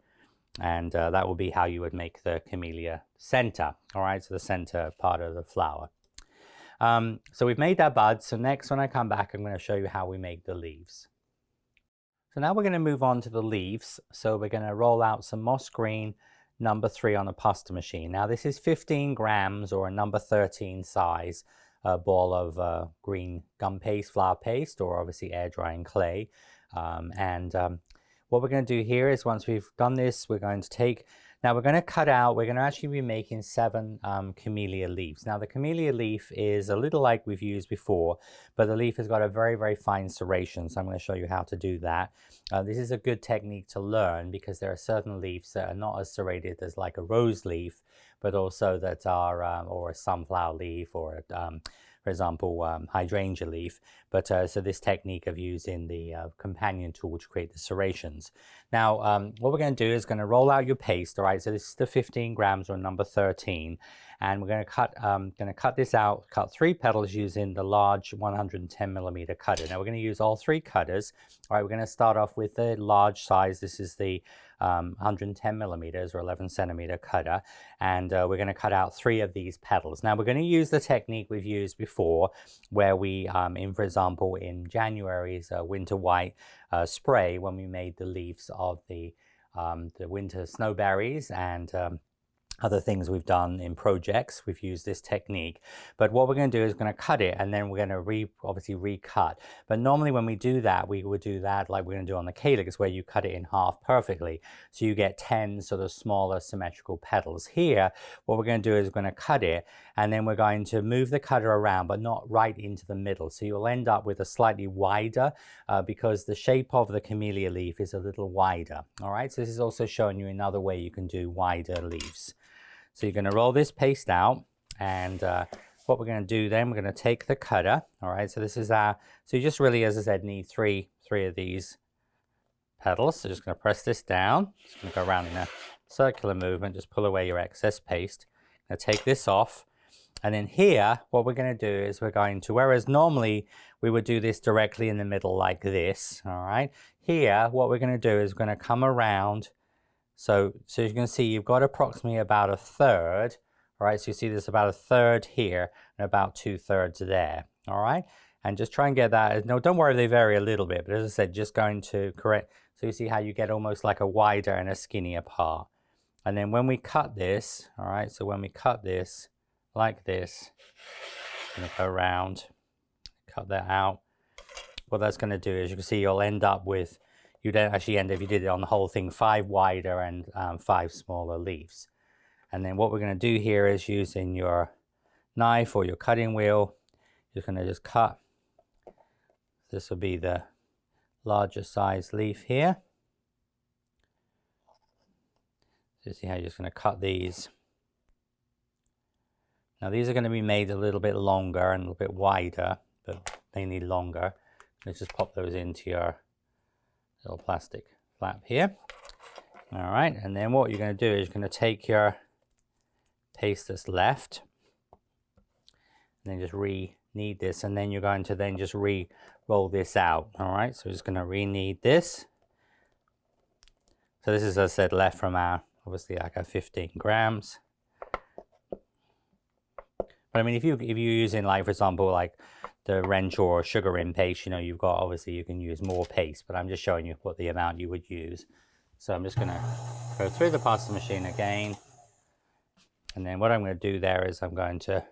And that will be how you would make the camellia center, all right? So the center part of the flower. So we've made that bud. So next, when I come back, I'm going to show you how we make the leaves. So now we're going to move on to the leaves. So we're going to roll out some moss green number 3 on a pasta machine. Now this is 15 grams or a number 13 size ball of green gum paste, flour paste, or obviously air drying clay. What we're going to do here is once we've done this, we're going to take, now we're going to cut out, we're going to actually be making 7 camellia leaves. Now the camellia leaf is a little like we've used before, but the leaf has got a very, very fine serration. So I'm going to show you how to do that. This is a good technique to learn because there are certain leaves that are not as serrated as like a rose leaf, but also that are, or a sunflower leaf, or for example, hydrangea leaf. But so this technique of using the companion tool to create the serrations. Now, what we're going to do is going to roll out your paste. All right, so this is the 15 grams or number 13, and we're going to cut this out. Cut 3 petals using the large 110 millimeter cutter. Now we're going to use all 3 cutters. All right, we're going to start off with the large size. This is the 110 millimeters or 11 centimeter cutter, and we're going to cut out 3 of these petals. Now we're going to use the technique we've used before, where we, for example, in January's winter white spray, when we made the leaves of the winter snowberries and other things we've done in projects, we've used this technique. But what we're going to do is going to cut it, and then we're going to obviously recut. But normally when we do that, we would do that like we're going to do on the calyx, where you cut it in half perfectly. So you get 10 sort of smaller symmetrical petals. Here, what we're going to do is we're going to cut it, and then we're going to move the cutter around, but not right into the middle. So you'll end up with a slightly wider, because the shape of the camellia leaf is a little wider. All right, so this is also showing you another way you can do wider leaves. So you're going to roll this paste out, and what we're going to do then, we're going to take the cutter. All right, so this is our, so you just really, as I said, need three of these petals. So just going to press this down. Just going to go around in a circular movement, just pull away your excess paste. Now take this off, and then here, what we're going to do is we're going to, whereas normally we would do this directly in the middle like this, all right? Here, what we're going to do is we're going to come around. So you can see you've got approximately about a third, all right? So you see there's about a third here and about 2/3 there, all right? And just try and get that. No, don't worry, they vary a little bit, but as I said, just going to correct. So you see how you get almost like a wider and a skinnier part. And then when we cut this, all right, so when we cut this like this, I'm gonna go around, cut that out. What that's gonna do is you can see you'll end up with, you don't actually end, if you did it on the whole thing, 5 wider and 5 smaller leaves. And then what we're going to do here is using your knife or your cutting wheel, you're going to just cut. This will be the larger size leaf here. So you see how you're just going to cut these. Now these are going to be made a little bit longer and a little bit wider, but they need longer. Let's just pop those into your little plastic flap here. All right, and then what you're going to do is you're going to take your paste that's left and then just re-knead this, and then you're going to then just re-roll this out. All right, so just going to re-knead this. So this is, as I said, left from our, obviously like our 15 grams. But I mean, if you're using, like, for example, like the wrench or sugar in paste, you know, you've got, obviously you can use more paste, but I'm just showing you what the amount you would use. So I'm just going to go through the pasta machine again. And then what I'm going to do there is I'm going to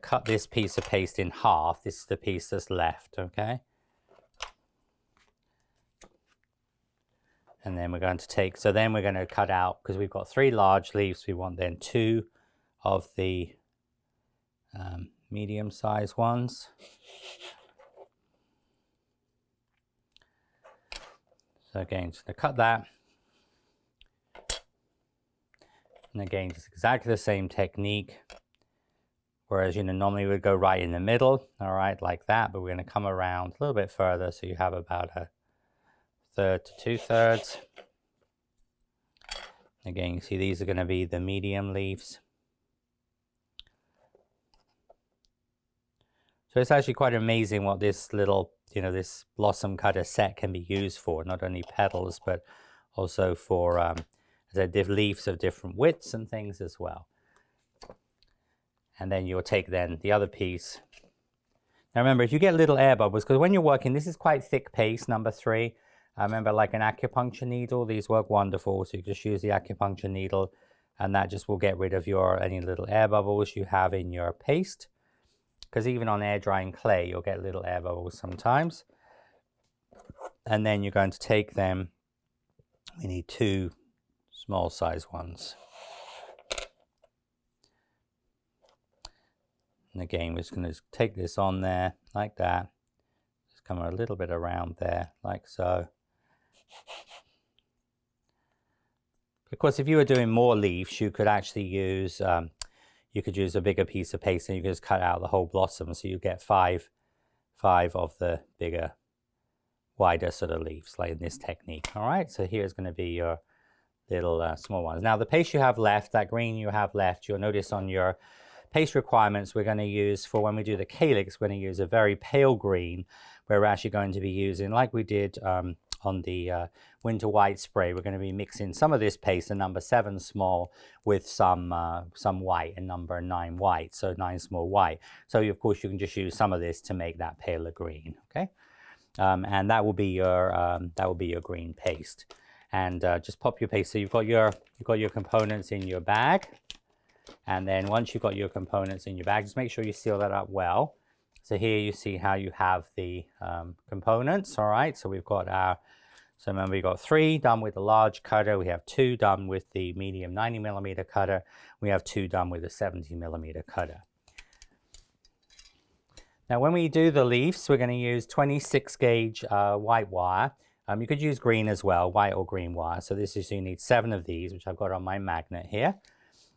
cut this piece of paste in half. This is the piece that's left, okay? And then we're going to take, so then we're going to cut out, because we've got 3 large leaves, we want then 2 of the medium-sized ones. So again, just going to cut that. And again, just exactly the same technique. Whereas, you know, normally we'd go right in the middle, all right, like that, but we're going to come around a little bit further, so you have about a 1/3 to 2/3. Again, you see these are going to be the medium leaves. So it's actually quite amazing what this little, you know, this blossom cutter set can be used for, not only petals, but also for, as I said, leaves of different widths and things as well. And then you'll take then the other piece. Now remember, if you get little air bubbles, because when you're working, this is quite thick paste, number 3. I remember, like an acupuncture needle, these work wonderful. So you just use the acupuncture needle, and that just will get rid of any little air bubbles you have in your paste. Because even on air drying clay, you'll get little air bubbles sometimes. And then you're going to take them, we need 2 small size ones. And again, we're just going to take this on there like that. Just come a little bit around there, like so. Of course, if you were doing more leaves, you could actually use, a bigger piece of paste, and you could just cut out the whole blossom. So you get 5 of the bigger, wider sort of leaves, like in this technique. All right, so here's going to be your little small ones. Now the paste you have left, that green you have left, you'll notice on your paste requirements, we're going to use, for when we do the calyx, we're going to use a very pale green. We're actually going to be using, like we did on the winter white spray, we're going to be mixing some of this paste, a number 7 small, with some white, and number 9 white, so 9 small white. So of course you can just use some of this to make that paler green, okay? And that will be your green paste. And just pop your paste. So you've got your components in your bag. And then once you've got your components in your bag, just make sure you seal that up well. So here you see how you have the components, all right? So we've got so remember we've got 3 done with the large cutter, we have 2 done with the medium 90mm cutter, we have 2 done with the 70mm cutter. Now when we do the leaves, we're going to use 26 gauge white wire. You could use green as well, white or green wire. So this is, you need 7 of these, which I've got on my magnet here.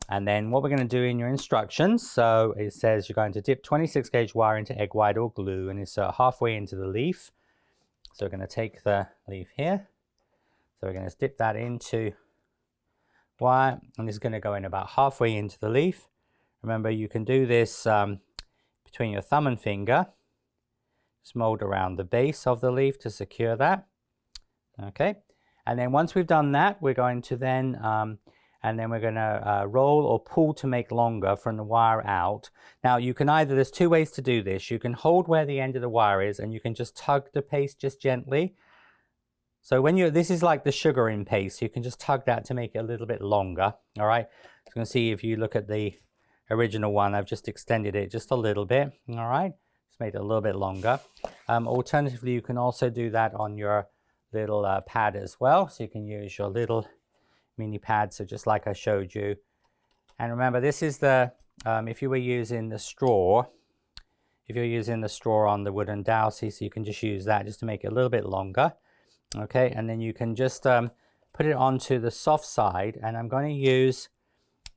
And then what we're going to do in your instructions, so it says you're going to dip 26 gauge wire into egg white or glue, and insert halfway into the leaf. So we're going to take the leaf here. So we're going to dip that into wire, and this is going to go in about halfway into the leaf. Remember, you can do this between your thumb and finger. Just mold around the base of the leaf to secure that. Okay, and then once we've done that, we're going to then roll or pull to make longer from the wire out. Now you can either, there's 2 ways to do this. You can hold where the end of the wire is, and you can just tug the paste just gently. So when this is like the sugar in paste, you can just tug that to make it a little bit longer, all right? So you can see, if you look at the original one, I've just extended it just a little bit, all right? Just made it a little bit longer. Alternatively, you can also do that on your little pad as well. So you can use your little mini pad, so just like I showed you. And remember, this is the, if you were using the straw, if you're using the straw on the wooden dowsey, so you can just use that just to make it a little bit longer. Okay, and then you can just put it onto the soft side, and I'm going to use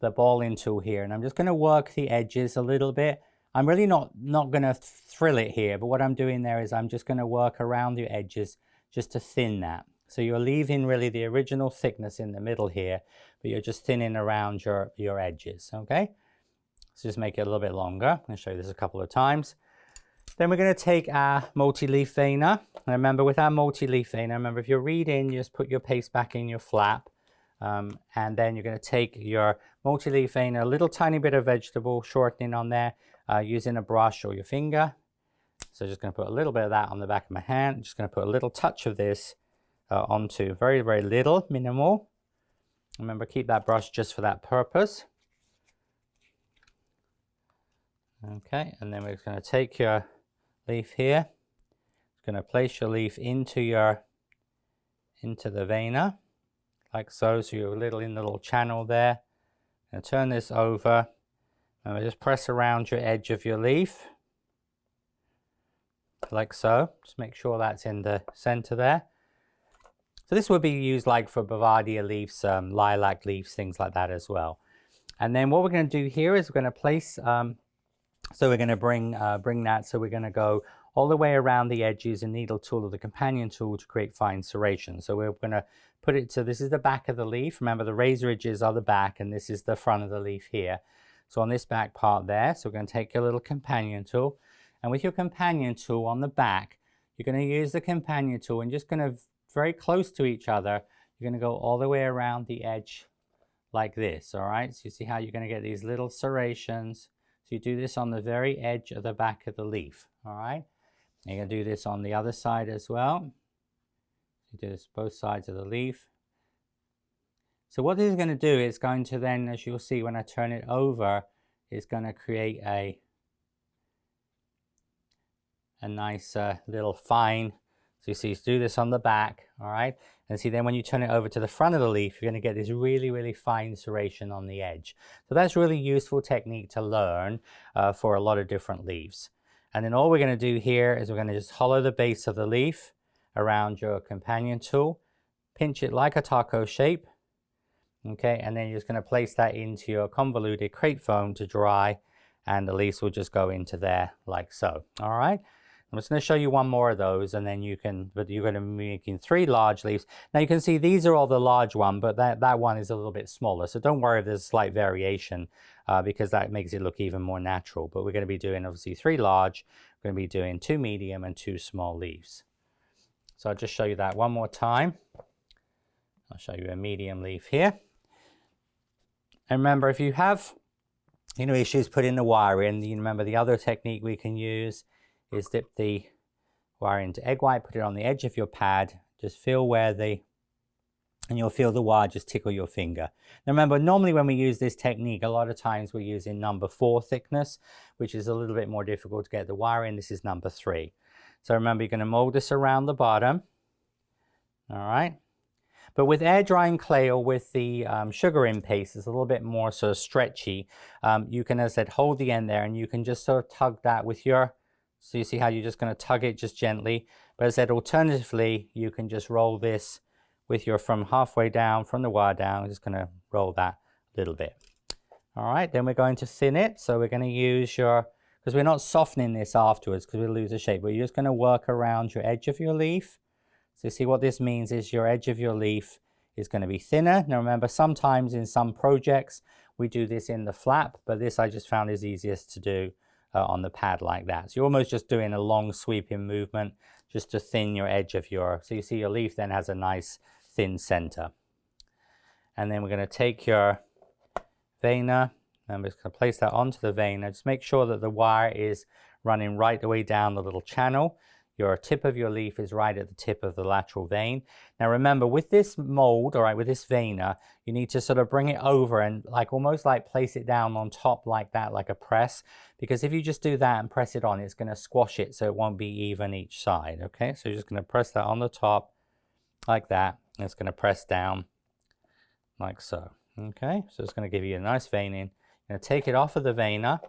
the balling tool here, and I'm just going to work the edges a little bit. I'm really not going to thrill it here, but what I'm doing there is I'm just going to work around the edges just to thin that. So you're leaving really the original thickness in the middle here, but you're just thinning around your edges, okay? So just make it a little bit longer. I'll show you this a couple of times. Then we're going to take our multi-leaf veiner. And remember, with our multi-leaf veiner, remember, if you're reading, you just put your paste back in your flap. And then you're going to take your multi-leaf vein, a little tiny bit of vegetable shortening on there, using a brush or your finger. So just going to put a little bit of that on the back of my hand. Just going to put a little touch of this onto, very, very little, minimal. Remember, keep that brush just for that purpose. Okay, and then we're just going to take your leaf here. Just going to place your leaf into the vena, like so. So you're in the little channel there. And turn this over, and we'll just press around your edge of your leaf, like so. Just make sure that's in the center there. So this would be used like for Bavaria leaves, lilac leaves, things like that as well. And then what we're going to do here is we're going to place, so we're going to bring that, so we're going to go all the way around the edges and needle tool or the companion tool to create fine serration. So we're going to put it, so this is the back of the leaf. Remember, the razor edges are the back and this is the front of the leaf here. So on this back part there, so we're going to take your little companion tool, and with your companion tool on the back, you're going to use the companion tool and just going to, very close to each other, you're going to go all the way around the edge like this. All right, so you see how you're going to get these little serrations. So you do this on the very edge of the back of the leaf. All right, and you're going to do this on the other side as well. You do this both sides of the leaf. So what this is going to do is going to then, as you'll see when I turn it over, is going to create a nice little fine. So you see, do this on the back, all right? And see, then when you turn it over to the front of the leaf, you're going to get this really, really fine serration on the edge. So that's really useful technique to learn for a lot of different leaves. And then all we're going to do here is we're going to just hollow the base of the leaf around your companion tool, pinch it like a taco shape, okay? And then you're just going to place that into your convoluted crepe foam to dry, and the leaves will just go into there like so, all right? I'm just going to show you one more of those, and then you're going to be making 3 large leaves. Now you can see these are all the large one, but that one is a little bit smaller. So don't worry if there's a slight variation because that makes it look even more natural. But we're going to be doing obviously 3 large, we're going to be doing 2 medium and 2 small leaves. So I'll just show you that one more time. I'll show you a medium leaf here. And remember, if you have issues putting the wire in, you remember the other technique we can use is dip the wire into egg white, put it on the edge of your pad, just feel where and you'll feel the wire just tickle your finger. Now remember, normally when we use this technique, a lot of times we're using number 4 thickness, which is a little bit more difficult to get the wire in. This is number 3. So remember, you're going to mold this around the bottom, all right? But with air drying clay or with the sugar in paste, it's a little bit more sort of stretchy. You can, as I said, hold the end there, and you can just sort of tug that with your, so you see how you're just going to tug it just gently. But as I said, alternatively, you can just roll this with your, from halfway down, from the wire down, I'm just going to roll that a little bit. All right, then we're going to thin it. So we're going to use your, because we're not softening this afterwards because we'll lose the shape, but you're just going to work around your edge of your leaf. So you see what this means is your edge of your leaf is going to be thinner. Now remember, sometimes in some projects, we do this in the flap, but this I just found is easiest to do on the pad like that. So you're almost just doing a long sweeping movement just to thin your edge of your, so you see your leaf then has a nice thin center. And then we're going to take your vena, and we're just going to place that onto the vena. Just make sure that the wire is running right the way down the little channel. Your tip of your leaf is right at the tip of the lateral vein. Now remember, with this mold, all right, with this vena, you need to sort of bring it over and like almost like place it down on top like that, like a press. Because if you just do that and press it on, it's going to squash it so it won't be even each side, okay? So you're just going to press that on the top like that, and it's going to press down like so, okay? So it's going to give you a nice veining. You're going to take it off of the vena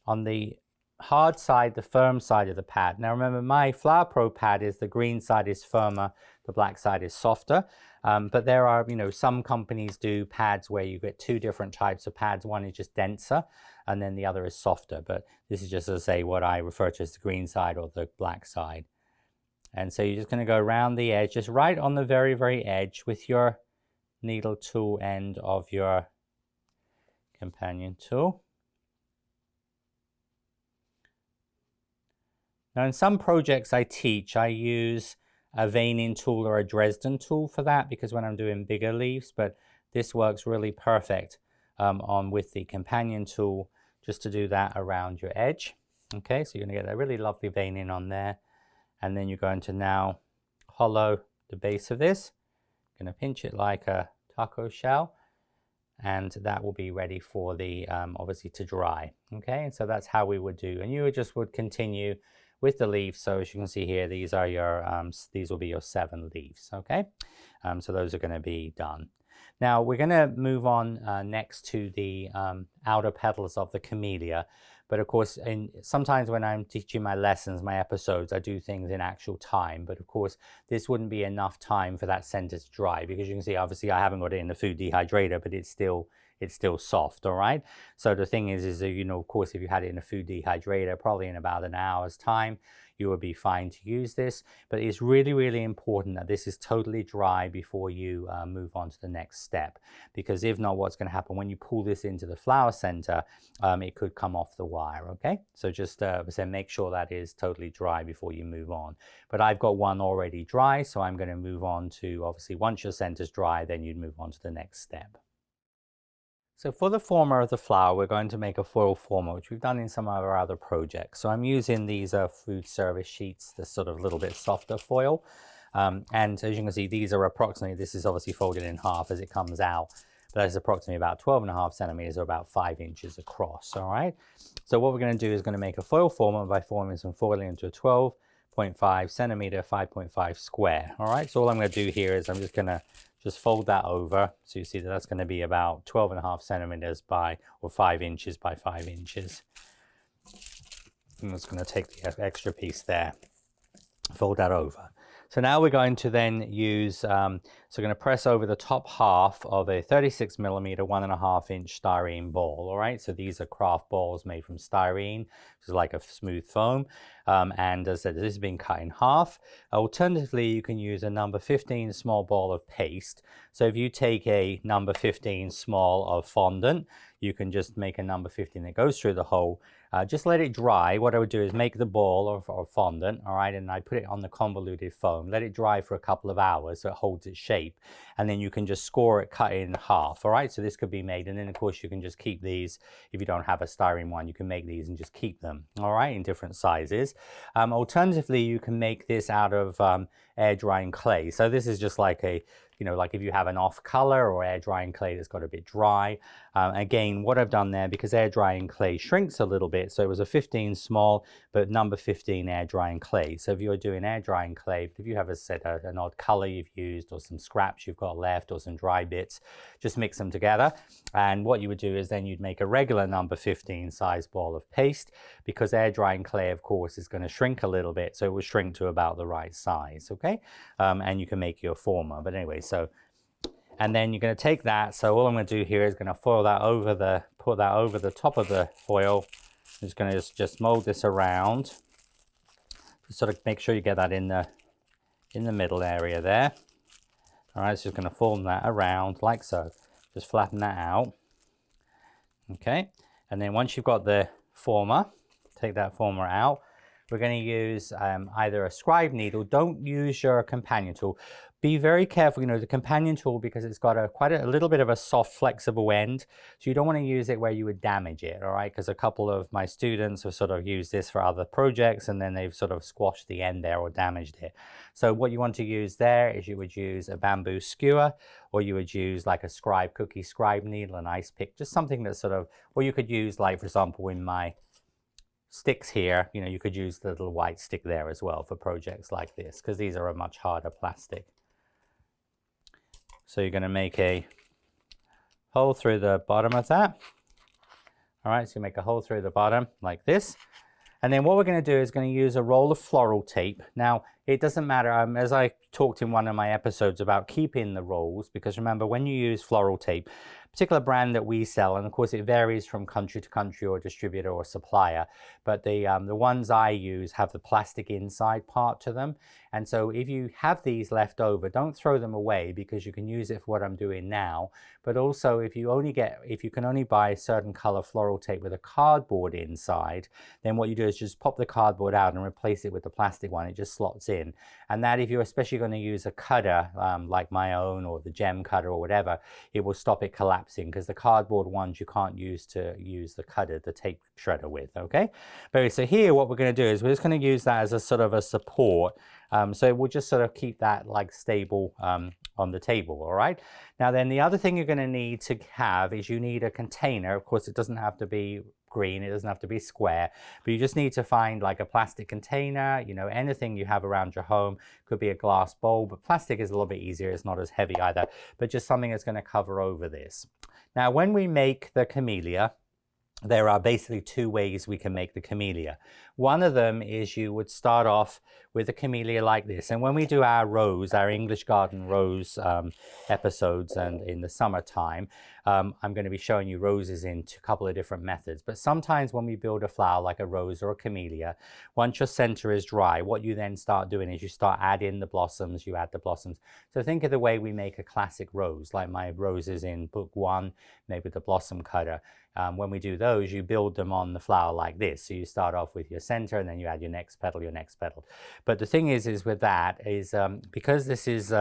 on the hard side, the firm side of the pad. Now remember, my Flower Pro pad is the green side is firmer, the black side is softer. But there are, some companies do pads where you get 2 different types of pads. One is just denser, and then the other is softer. But this is just to say what I refer to as the green side or the black side. And so you're just going to go around the edge, just right on the very, very edge with your needle tool end of your companion tool. Now in some projects I teach, I use a veining tool or a Dresden tool for that, because when I'm doing bigger leaves, but this works really perfect on with the companion tool, just to do that around your edge. Okay, so you're going to get that really lovely veining on there, and then you're going to now hollow the base of this. Going to pinch it like a taco shell, and that will be ready for the obviously to dry. Okay, and so that's how we would do, and you would continue with the leaves. So as you can see here, these are your these will be your 7 leaves. Okay, so those are going to be done. Now we're going to move on next to the outer petals of the camellia. But of course, sometimes when I'm teaching my lessons, my episodes, I do things in actual time. But of course, this wouldn't be enough time for that center to dry, because you can see, obviously, I haven't got it in the food dehydrator, but it's still soft, all right? So the thing is that, you know, of course, if you had it in a food dehydrator, probably in about an hour's time, you would be fine to use this. But it's really, really important that this is totally dry before you move on to the next step, because if not, what's going to happen when you pull this into the flower center, it could come off the wire. Okay, so just make sure that is totally dry before you move on. But I've got one already dry, so I'm going to move on to, obviously, once your center's dry, then you'd move on to the next step. So for the former of the flower, we're going to make a foil former, which we've done in some of our other projects. So I'm using these food service sheets, the sort of little bit softer foil. And as you can see, these are approximately, this is obviously folded in half as it comes out, but that's approximately about 12.5 centimeters or about 5 inches across, all right? So what we're going to do is going to make a foil former by forming some foiling into a 12.5 centimeter, 5.5 square, all right? So all I'm going to do here is I'm just going to fold that over. So you see that that's going to be about 12.5 centimeters by, or 5 inches by 5 inches. I'm just going to take the extra piece there, fold that over. So now we're going to then use, so we're going to press over the top half of a 36 millimeter, 1.5 inch styrene ball. All right, so these are craft balls made from styrene, which is like a smooth foam. And as I said, this has been cut in half. Alternatively, you can use a number 15 small ball of paste. So if you take a number 15 small of fondant, you can just make a number 15 that goes through the hole. Just let it dry. What I would do is make the ball of fondant, all right, and I put it on the convoluted foam. Let it dry for a couple of hours so it holds its shape, and then you can just score it, cut it in half, all right? So this could be made, and then of course you can just keep these. If you don't have a styrene one, you can make these and just keep them, all right, in different sizes. Alternatively, you can make this out of air drying clay. So this is just like a, you know, like if you have an off color or air drying clay that's got a bit dry. Again, what I've done there, because air drying clay shrinks a little bit, so it was a 15 small, but number 15 air drying clay. So if you're doing air drying clay, if you have an odd color you've used, or some scraps you've got left, or some dry bits, just mix them together. And what you would do is then you'd make a regular number 15 size ball of paste, because air drying clay, of course, is going to shrink a little bit, so it will shrink to about the right size, okay? And you can make your former. But anyway, so, and then you're going to take that. So all I'm going to do here is going to foil that over the, put that over the top of the foil. I'm just going to just mold this around. Just sort of make sure you get that in the middle area there. All right, so just going to form that around like so. Just flatten that out. Okay, and then once you've got the former, take that former out. We're going to use either a scribe needle. Don't use your companion tool. Be very careful, you know, the companion tool, because it's got quite a little bit of a soft, flexible end. So you don't want to use it where you would damage it, all right? Because a couple of my students have sort of used this for other projects, and then they've sort of squashed the end there or damaged it. So what you want to use there is you would use a bamboo skewer, or you would use like a scribe cookie scribe needle, an ice pick, just something that's sort of, or you could use, like, for example, in my sticks here, you know, you could use the little white stick there as well for projects like this, because these are a much harder plastic. So you're going to make a hole through the bottom of that. All right, so you make a hole through the bottom like this. And then what we're going to do is going to use a roll of floral tape. Now, it doesn't matter, as I talked in one of my episodes about keeping the rolls, because remember, when you use floral tape, particular brand that we sell, and of course it varies from country to country or distributor or supplier, but the ones I use have the plastic inside part to them. And so if you have these left over, don't throw them away, because you can use it for what I'm doing now. But also if you can only buy certain color floral tape with a cardboard inside, then what you do is just pop the cardboard out and replace it with the plastic one. It just slots in. And that, if you're especially going to use a cutter like my own or the gem cutter or whatever, it will stop it collapsing, because the cardboard ones you can't use to use the cutter, the tape shredder with. Okay, but so here what we're going to do is we're just going to use that as a sort of a support. So it will just sort of keep that like stable on the table. All right. Now then, the other thing you're going to need to have is you need a container. Of course, it doesn't have to be green, it doesn't have to be square, but you just need to find like a plastic container, you know, anything you have around your home. Could be a glass bowl, but plastic is a little bit easier, it's not as heavy either, but just something that's going to cover over this. Now when we make the camellia, there are basically two ways we can make the camellia. One of them is you would start off with a camellia like this. And when we do our rose, our English garden rose episodes, and in the summertime, I'm going to be showing you roses in a couple of different methods. But sometimes when we build a flower like a rose or a camellia, once your center is dry, what you then start doing is you start adding the blossoms, you add the blossoms. So think of the way we make a classic rose, like my roses in book 1, made with the blossom cutter. When we do those, you build them on the flower like this. So you start off with your center, and then you add your next petal, your next petal. But the thing is with that is because this is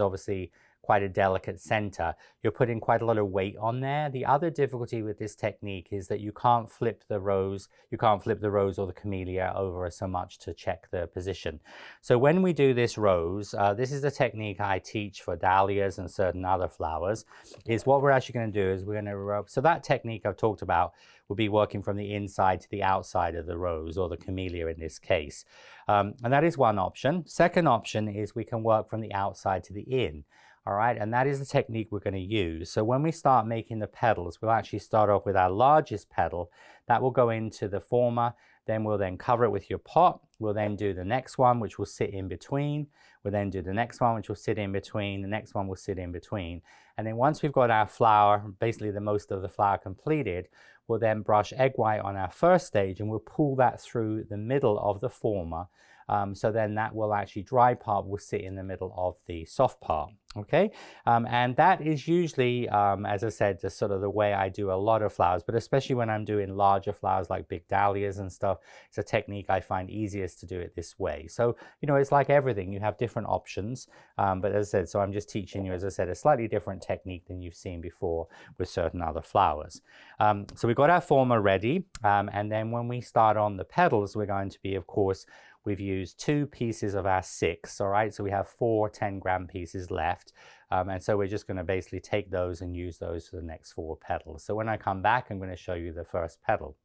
obviously quite a delicate center, you're putting quite a lot of weight on there. The other difficulty with this technique is that you can't flip the rose or the camellia over so much to check the position. So when we do this rose, this is the technique I teach for dahlias and certain other flowers, is what we're actually going to do is we're going to, so that technique I've talked about will be working from the inside to the outside of the rose, or the camellia in this case. And that is one option. Second option is we can work from the outside to the in. All right, and that is the technique we're going to use. So when we start making the petals, we'll actually start off with our largest petal. That will go into the former. Then we'll then cover it with your pot. We'll then do the next one, which will sit in between. We'll then do the next one, which will sit in between. The next one will sit in between. And then once we've got our flower, basically the most of the flower completed, we'll then brush egg white on our first stage, and we'll pull that through the middle of the former. So then that will actually, dry part will sit in the middle of the soft part. Okay, and that is usually, as I said, just sort of the way I do a lot of flowers, but especially when I'm doing larger flowers like big dahlias and stuff, it's a technique I find easiest to do it this way. So, you know, it's like everything, you have different options, but as I said, so I'm just teaching you, as I said, a slightly different technique than you've seen before with certain other flowers. So we've got our former ready, and then when we start on the petals, we're going to be, of course, we've used 2 pieces of our 6, all right? So we have 4 10-gram pieces left. And so we're just going to basically take those and use those for the next 4 petals. So when I come back, I'm going to show you the first petal.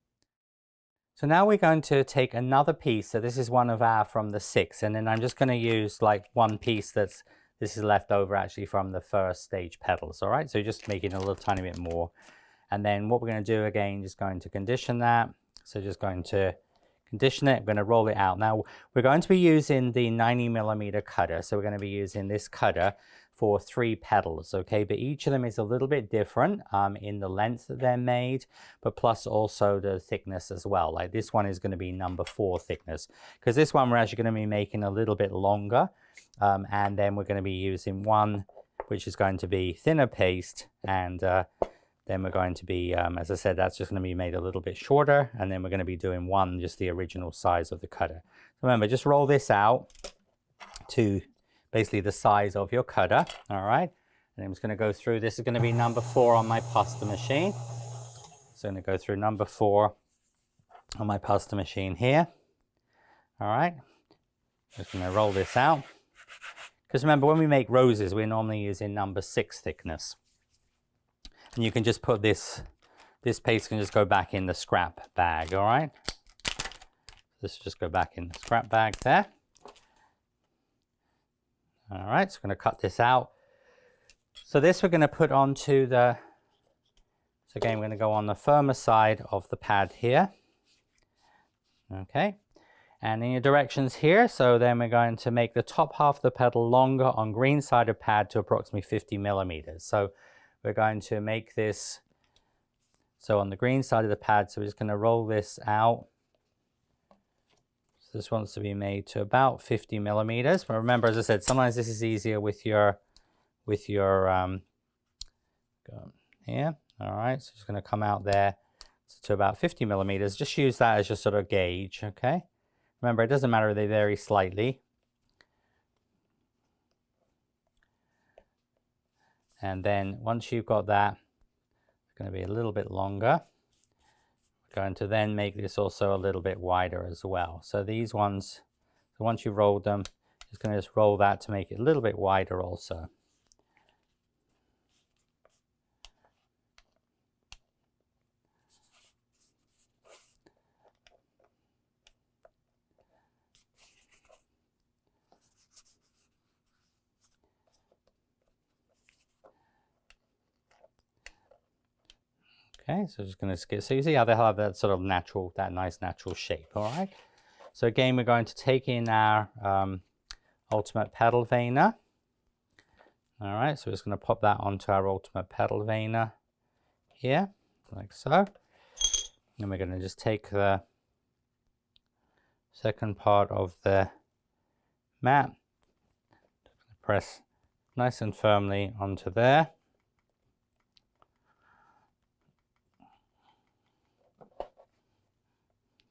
So now we're going to take another piece. So this is one of our from the 6. And then I'm just going to use like one piece this is left over actually from the first stage petals, all right? So just making a little tiny bit more. And then what we're going to do again, just going to condition that. So just going to condition it, I'm going to roll it out. Now we're going to be using the 90mm cutter, so we're going to be using this cutter for 3 petals, okay? But each of them is a little bit different in the length that they're made, but plus also the thickness as well. Like this one is going to be number 4 thickness, because this one we're actually going to be making a little bit longer, and then we're going to be using one which is going to be thinner paste, and then we're going to be, as I said, that's just going to be made a little bit shorter. And then we're going to be doing one, just the original size of the cutter. Remember, just roll this out to basically the size of your cutter. All right. And I'm just going to go through. This is going to be number 4 on my pasta machine. So I'm going to go through number 4 on my pasta machine here. All right. Just going to roll this out. Because remember, when we make roses, we're normally using number 6 thickness. And you can just put this paste can just go back in the scrap bag, all right? This will just go back in the scrap bag there. All right, so I'm going to cut this out. So this we're going to put onto the, so again, we're going to go on the firmer side of the pad here. Okay, and in your directions here, so then we're going to make the top half of the petal longer on green side of pad to approximately 50 millimeters. So we're going to make this, so on the green side of the pad, so we're just going to roll this out. So this wants to be made to about 50 millimeters. But remember, as I said, sometimes this is easier with your here. All right, so it's going to come out there to about 50 millimeters. Just use that as your sort of gauge, okay? Remember, it doesn't matter if they vary slightly. And then once you've got that, it's going to be a little bit longer. We're going to then make this also a little bit wider as well. So these ones, so once you've rolled them, just going to just roll that to make it a little bit wider also. Okay, so just going to skip. So you see how they have that sort of natural, that nice natural shape. All right. So again, we're going to take in our ultimate petal veiner. All right. So we're just going to pop that onto our ultimate petal veiner here, like so. And we're going to just take the second part of the mat, press nice and firmly onto there.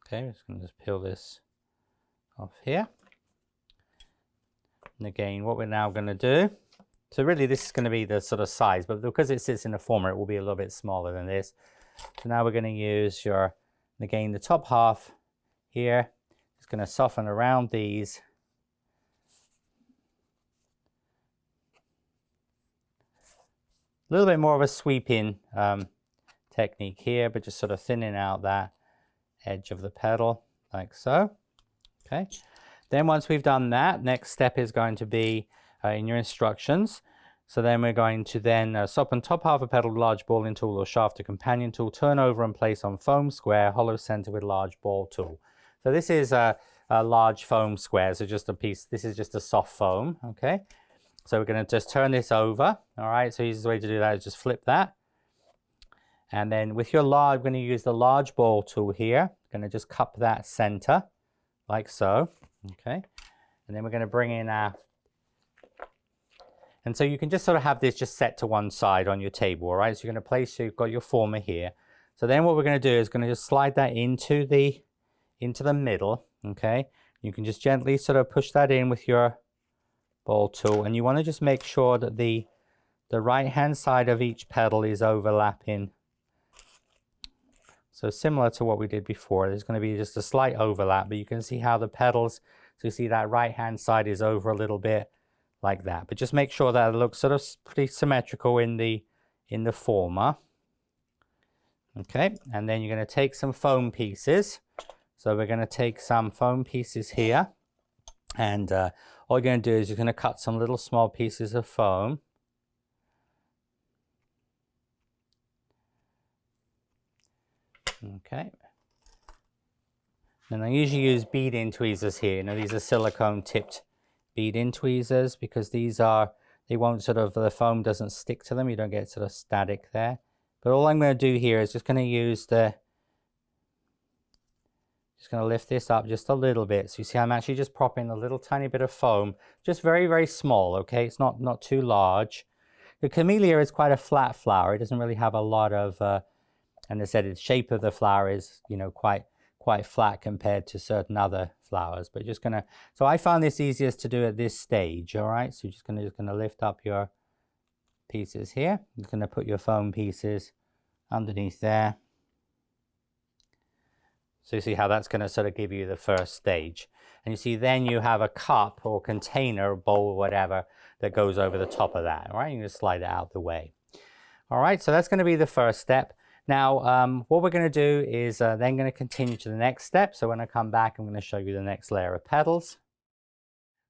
Okay, I'm just going to just peel this off here. And again, what we're now going to do, so really this is going to be the sort of size, but because it sits in a former, it will be a little bit smaller than this. So now we're going to use your, again, the top half here. It's going to soften around these. A little bit more of a sweeping technique here, but just sort of thinning out that edge of the petal like so. Okay, then once we've done that, next step is going to be in your instructions. So then we're going to then soften top half of petal with large ball end tool or shaft or companion tool, turn over and place on foam square, hollow center with large ball tool. So this is a large foam square, so just a piece, this is just a soft foam. Okay, so we're going to just turn this over. All right, so the easiest way to do that is just flip that. And then with your large, we're going to use the large ball tool here. Going to just cup that center like so. Okay. And then we're going to bring in our, and so you can just sort of have this just set to one side on your table. All right. So you're going to place, you've got your former here. So then what we're going to do is going to just slide that into the middle. Okay. You can just gently sort of push that in with your ball tool. And you want to just make sure that the right hand side of each petal is overlapping. So similar to what we did before, there's going to be just a slight overlap, but you can see how the petals, so you see that right hand side is over a little bit like that. But just make sure that it looks sort of pretty symmetrical in the former. Okay, and then you're going to take some foam pieces. So we're going to take some foam pieces here, and all you're going to do is you're going to cut some little small pieces of foam. Okay, and I usually use bead-in tweezers here. You know, these are silicone tipped bead-in tweezers because these are, they won't sort of, the foam doesn't stick to them. You don't get sort of static there. But all I'm going to do here is just going to use the, just going to lift this up just a little bit. So you see I'm actually just propping a little tiny bit of foam, just very, very small, okay? It's not too large. The Camellia is quite a flat flower. It doesn't really have a lot of, and I said the shape of the flower is, you know, quite flat compared to certain other flowers. But just gonna, so I found this easiest to do at this stage. All right, so you're just gonna lift up your pieces here. You're gonna put your foam pieces underneath there. So you see how that's gonna sort of give you the first stage. And you see then you have a cup or container, bowl, or whatever that goes over the top of that. All right, you can just slide it out the way. All right, so that's gonna be the first step. Now, what we're going to do is then going to continue to the next step. So when I come back, I'm going to show you the next layer of petals.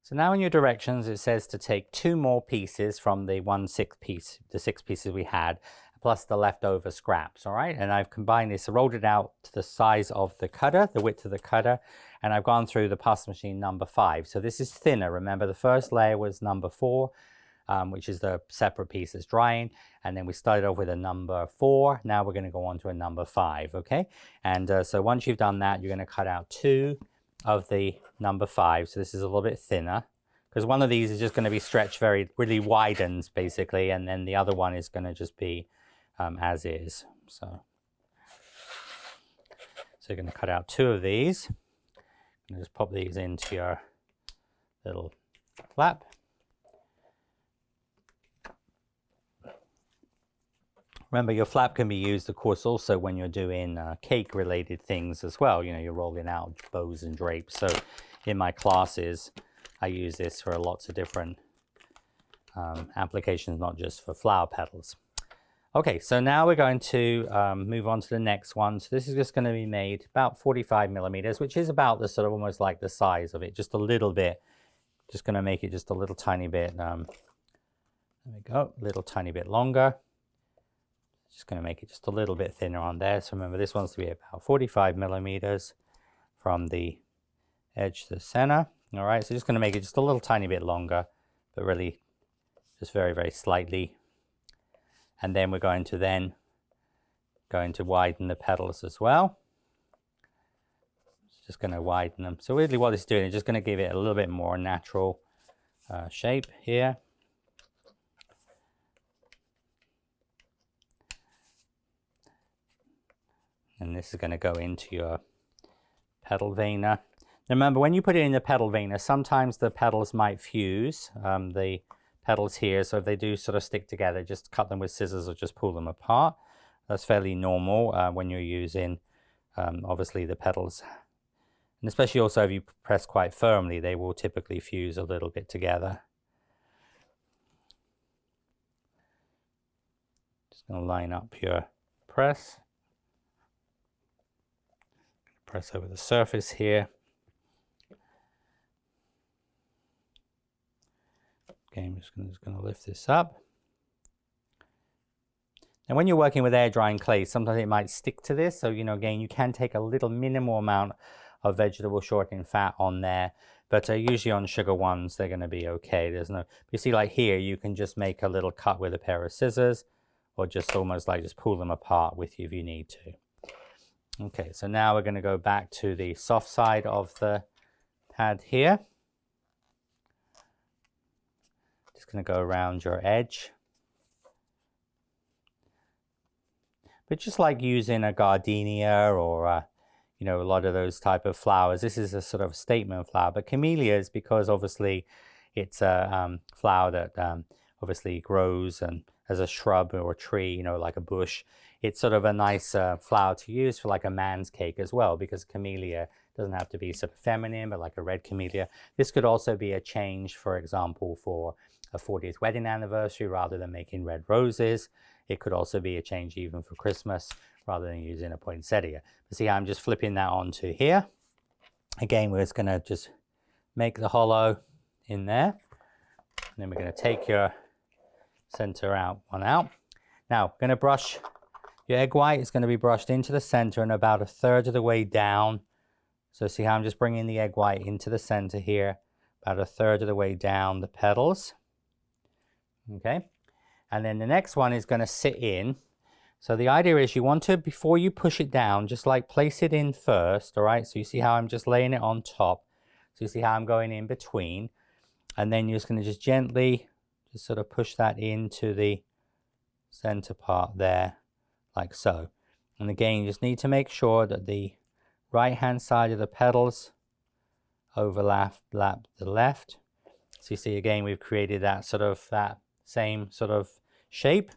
So now in your directions, it says to take 2 more pieces from the 1/6 piece, the 6 pieces we had, plus the leftover scraps, all right? And I've combined this, rolled it out to the size of the cutter, the width of the cutter, and I've gone through the pasta machine number 5. So this is thinner. Remember, the first layer was number 4. which is the separate piece that's drying. And then we started off with a number 4. Now we're going to go on to a number 5, okay? And so once you've done that, you're going to cut out 2 of the number 5. So this is a little bit thinner, because one of these is just going to be stretched really widens basically, and then the other one is going to just be as is. So you're going to cut out 2 of these. And just pop these into your little flap. Remember, your flap can be used, of course, also when you're doing cake-related things as well. You know, you're rolling out bows and drapes. So in my classes, I use this for lots of different applications, not just for flower petals. Okay, so now we're going to move on to the next one. So this is just going to be made about 45 millimeters, which is about the sort of almost like the size of it, just a little bit. Just going to make it just a little tiny bit. There we go, a little tiny bit longer. Just going to make it just a little bit thinner on there. So remember, this one's to be about 45 millimeters from the edge to the center. All right, so just going to make it just a little tiny bit longer, but really just very, very slightly. And then we're going to widen the petals as well. Just going to widen them. So really what it's doing is just going to give it a little bit more natural shape here. And this is going to go into your petal veiner. Remember, when you put it in the petal veiner, sometimes the petals might fuse, the petals here. So if they do sort of stick together, just cut them with scissors or just pull them apart. That's fairly normal when you're using, obviously, the petals. And especially also if you press quite firmly, they will typically fuse a little bit together. Just going to line up your press. Press over the surface here. Okay, I'm just going to lift this up. And when you're working with air drying clay, sometimes it might stick to this. So, you know, again, you can take a little minimal amount of vegetable shortening fat on there. But usually on sugar ones, they're going to be okay. There's no, you see, like here, you can just make a little cut with a pair of scissors, or just almost like just pull them apart with you if you need to. Okay, so now we're going to go back to the soft side of the pad here. Just going to go around your edge. But just like using a gardenia or, you know, a lot of those type of flowers, this is a sort of stamen flower. But camellias, because obviously it's a flower that obviously grows and as a shrub or a tree, you know, like a bush, it's sort of a nice flower to use for like a man's cake as well, because camellia doesn't have to be super feminine, but like a red camellia. This could also be a change, for example, for a 40th wedding anniversary, rather than making red roses. It could also be a change even for Christmas, rather than using a poinsettia. But see how I'm just flipping that onto here. Again, we're just going to just make the hollow in there. And then we're going to take your center one out. Now, I'm going to brush your egg white. Is going to be brushed into the center and about 1/3 of the way down. So see how I'm just bringing the egg white into the center here, about 1/3 of the way down the petals. Okay. And then the next one is going to sit in. So the idea is you want to, before you push it down, just like place it in first. All right. So you see how I'm just laying it on top. So you see how I'm going in between. And then you're just going to just gently just sort of push that into the center part there, like so. And again, you just need to make sure that the right hand side of the petals overlap the left. So you see again, we've created that same sort of shape.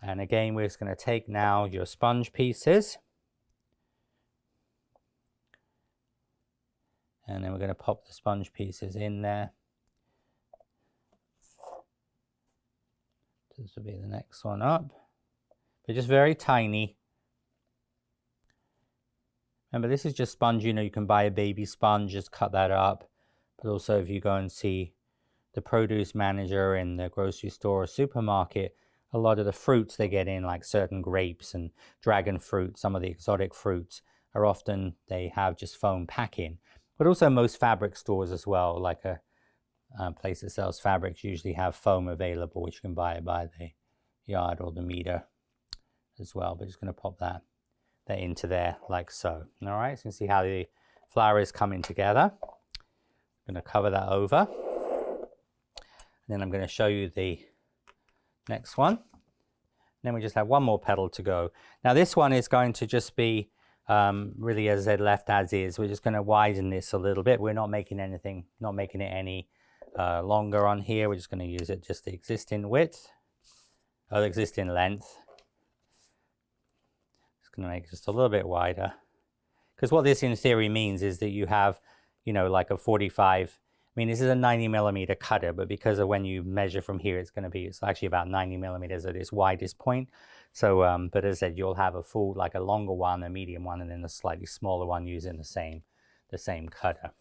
And again, we're just going to take now your sponge pieces. And then we're going to pop the sponge pieces in there. This will be the next one up. But just very tiny. Remember, this is just sponge. You know, you can buy a baby sponge, just cut that up. But also if you go and see the produce manager in the grocery store or supermarket, a lot of the fruits they get in, like certain grapes and dragon fruit, some of the exotic fruits, are often, they have just foam packing. But also most fabric stores as well, like a place that sells fabrics usually have foam available, which you can buy by the yard or the meter as well. But just going to pop that into there like so. All right, so you can see how the flower is coming together. I'm going to cover that over. And then I'm going to show you the next one. And then we just have one more petal to go. Now this one is going to just be really, as I said, left as is. We're just going to widen this a little bit. We're not making anything, not making it any longer on here. We're just going to use it just the existing width, or the existing length. Just going to make it just a little bit wider. Because what this in theory means is that you have, you know, like a 45, I mean, this is a 90mm cutter, but because of when you measure from here, it's actually about 90mm at its widest point. So, but as I said, you'll have a full, like a longer one, a medium one, and then a slightly smaller one using the same cutter.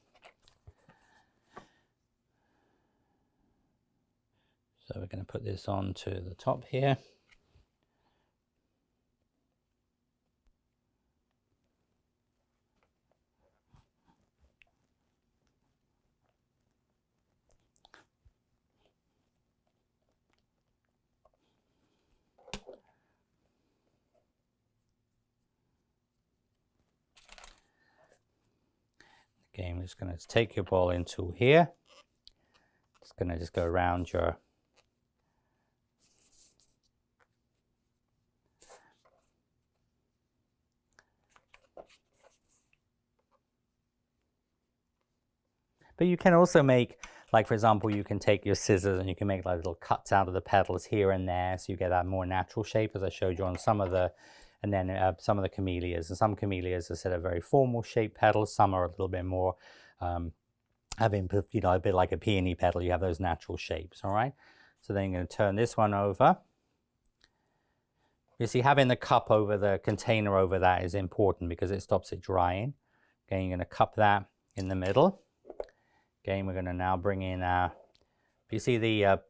So we're going to put this on to the top here. Again, we're just going to take your ball end tool here. It's going to just go around your But you can also make, like for example, you can take your scissors and you can make like little cuts out of the petals here and there, so you get that more natural shape, as I showed you on some of the, and then some of the camellias. And some camellias, as I said, are very formal shaped petals. Some are a little bit more, having, you know, a bit like a peony petal. You have those natural shapes. All right. So then you're going to turn this one over. You see, having the cup over the container over that is important because it stops it drying. Again, you're going to cup that in the middle. Again, we're going to now bring in, you see the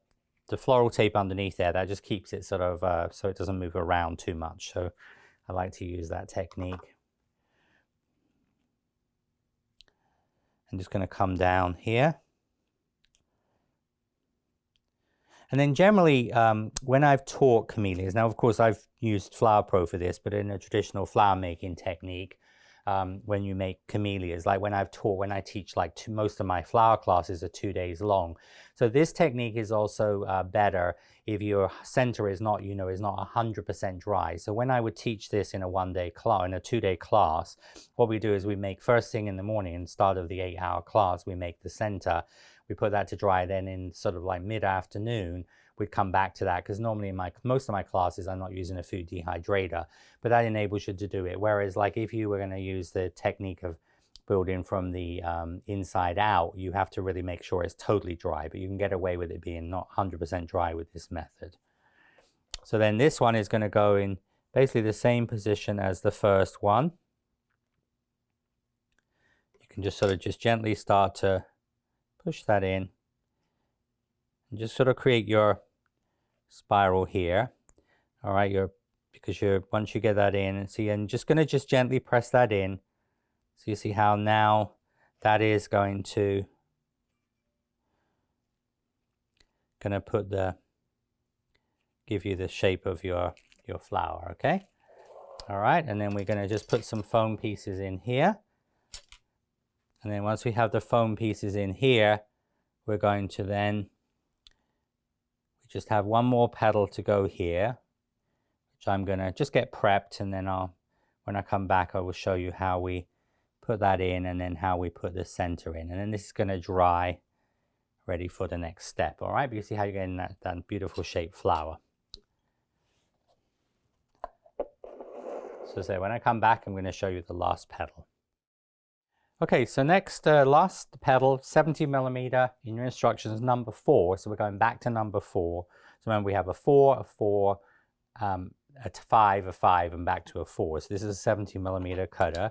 floral tape underneath there, that just keeps it sort of, so it doesn't move around too much. So I like to use that technique. I'm just going to come down here. And then generally, when I've taught camellias, now of course I've used Flower Pro for this, but in a traditional flower making technique, when you make camellias, like when I teach, like most of my flower classes are 2 days long. So this technique is also better if your center is not, is not 100% dry. So when I would teach this in a 1-day class, in a 2-day class, what we do is we make first thing in the morning, and start of the 8-hour class, we make the center. We put that to dry, then in sort of like mid-afternoon, we'd come back to that, because normally in most of my classes, I'm not using a food dehydrator, but that enables you to do it. Whereas like if you were going to use the technique of building from the inside out, you have to really make sure it's totally dry, but you can get away with it being not 100% dry with this method. So then this one is going to go in basically the same position as the first one. You can just sort of just gently start to push that in and just sort of create your spiral here. All right, once you get that in, and see, and just going to just gently press that in. So you see how now that is going to give you the shape of your flower. Okay. All right, and then we're going to just put some foam pieces in here. And then once we have the foam pieces in here, we're going to then just have one more petal to go here, which I'm going to just get prepped, and then when I come back, I will show you how we put that in and then how we put the center in. And then this is going to dry, ready for the next step. All right, but you see how you're getting that beautiful shaped flower. So when I come back, I'm going to show you the last petal. Okay, so next, last petal, 70mm in your instructions, number 4. So we're going back to number 4. So remember, we have a 4, a 4, a 5, a 5, and back to a 4. So this is a 70mm cutter.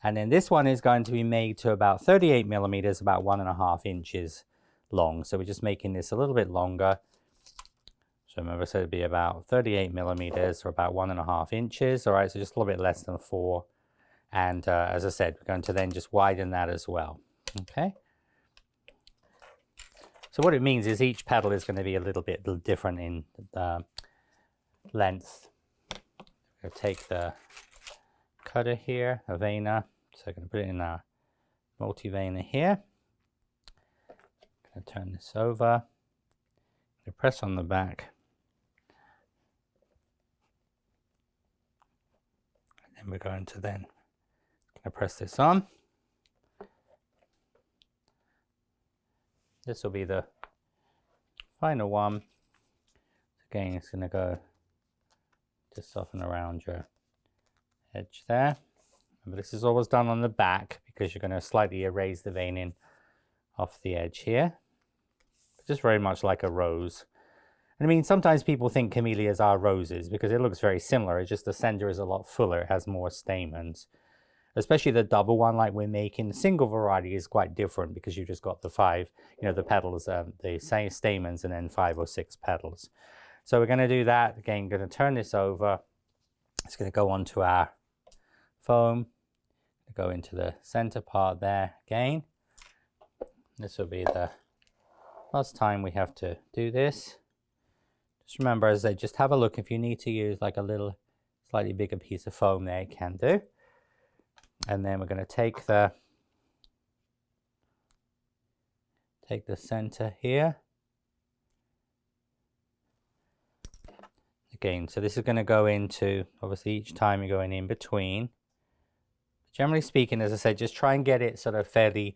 And then this one is going to be made to about 38mm, about 1.5 inches long. So we're just making this a little bit longer. So remember, so it'd be about 38mm, or about 1.5 inches. All right, so just a little bit less than 4. And as I said, we're going to then just widen that as well. Okay. So what it means is each petal is going to be a little bit different in length. I'll take the cutter here, a veiner. So I'm going to put it in a multi-veiner here. I'm going to turn this over. I'm going to press on the back. And then we're going to press this on. This will be the final one. Again, it's going to go just soften around your edge there. Remember, this is always done on the back because you're going to slightly erase the veining off the edge here. Just very much like a rose. And I mean, sometimes people think camellias are roses because it looks very similar. It's just the center is a lot fuller. It has more stamens. Especially the double one like we're making. The single variety is quite different because you've just got the 5, the petals, the same stamens, and then 5 or 6 petals. So we're going to do that. Again, going to turn this over. It's going to go onto our foam. Go into the center part there again. This will be the last time we have to do this. Just remember, as I just have a look, if you need to use like a little slightly bigger piece of foam there, you can do. And then we're going to take the center here. Again, so this is going to go into, obviously each time you're going in between. Generally speaking, as I said, just try and get it sort of fairly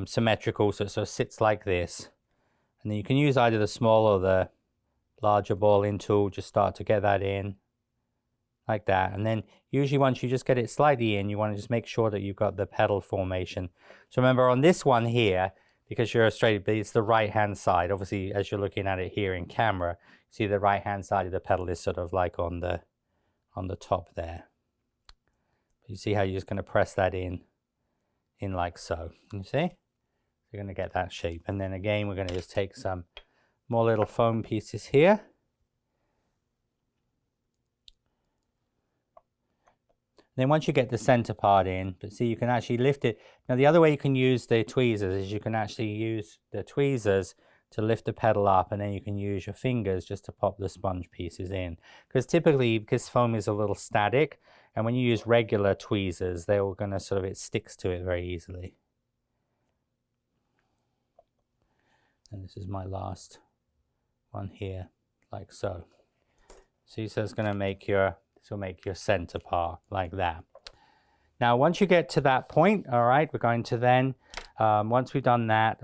symmetrical, so it sort of sits like this. And then you can use either the small or the larger balling tool, just start to get that in. Like that. And then usually once you just get it slightly in, you want to just make sure that you've got the petal formation. So remember on this one here, because you're straight, it's the right hand side. Obviously, as you're looking at it here in camera, see the right hand side of the petal is sort of like on the top there. You see how you're just going to press that in like so. You see? You're going to get that shape. And then again, we're going to just take some more little foam pieces here. Then once you get the center part in, but see, you can actually lift it. Now the other way you can use the tweezers is you can actually use the tweezers to lift the petal up, and then you can use your fingers just to pop the sponge pieces in. Because typically, because foam is a little static, and when you use regular tweezers, they're all going to sort of, it sticks to it very easily. And this is my last one here, like so. See, so it's going to make your, this will make your center part like that. Now, once you get to that point, all right, we're going to then, once we've done that,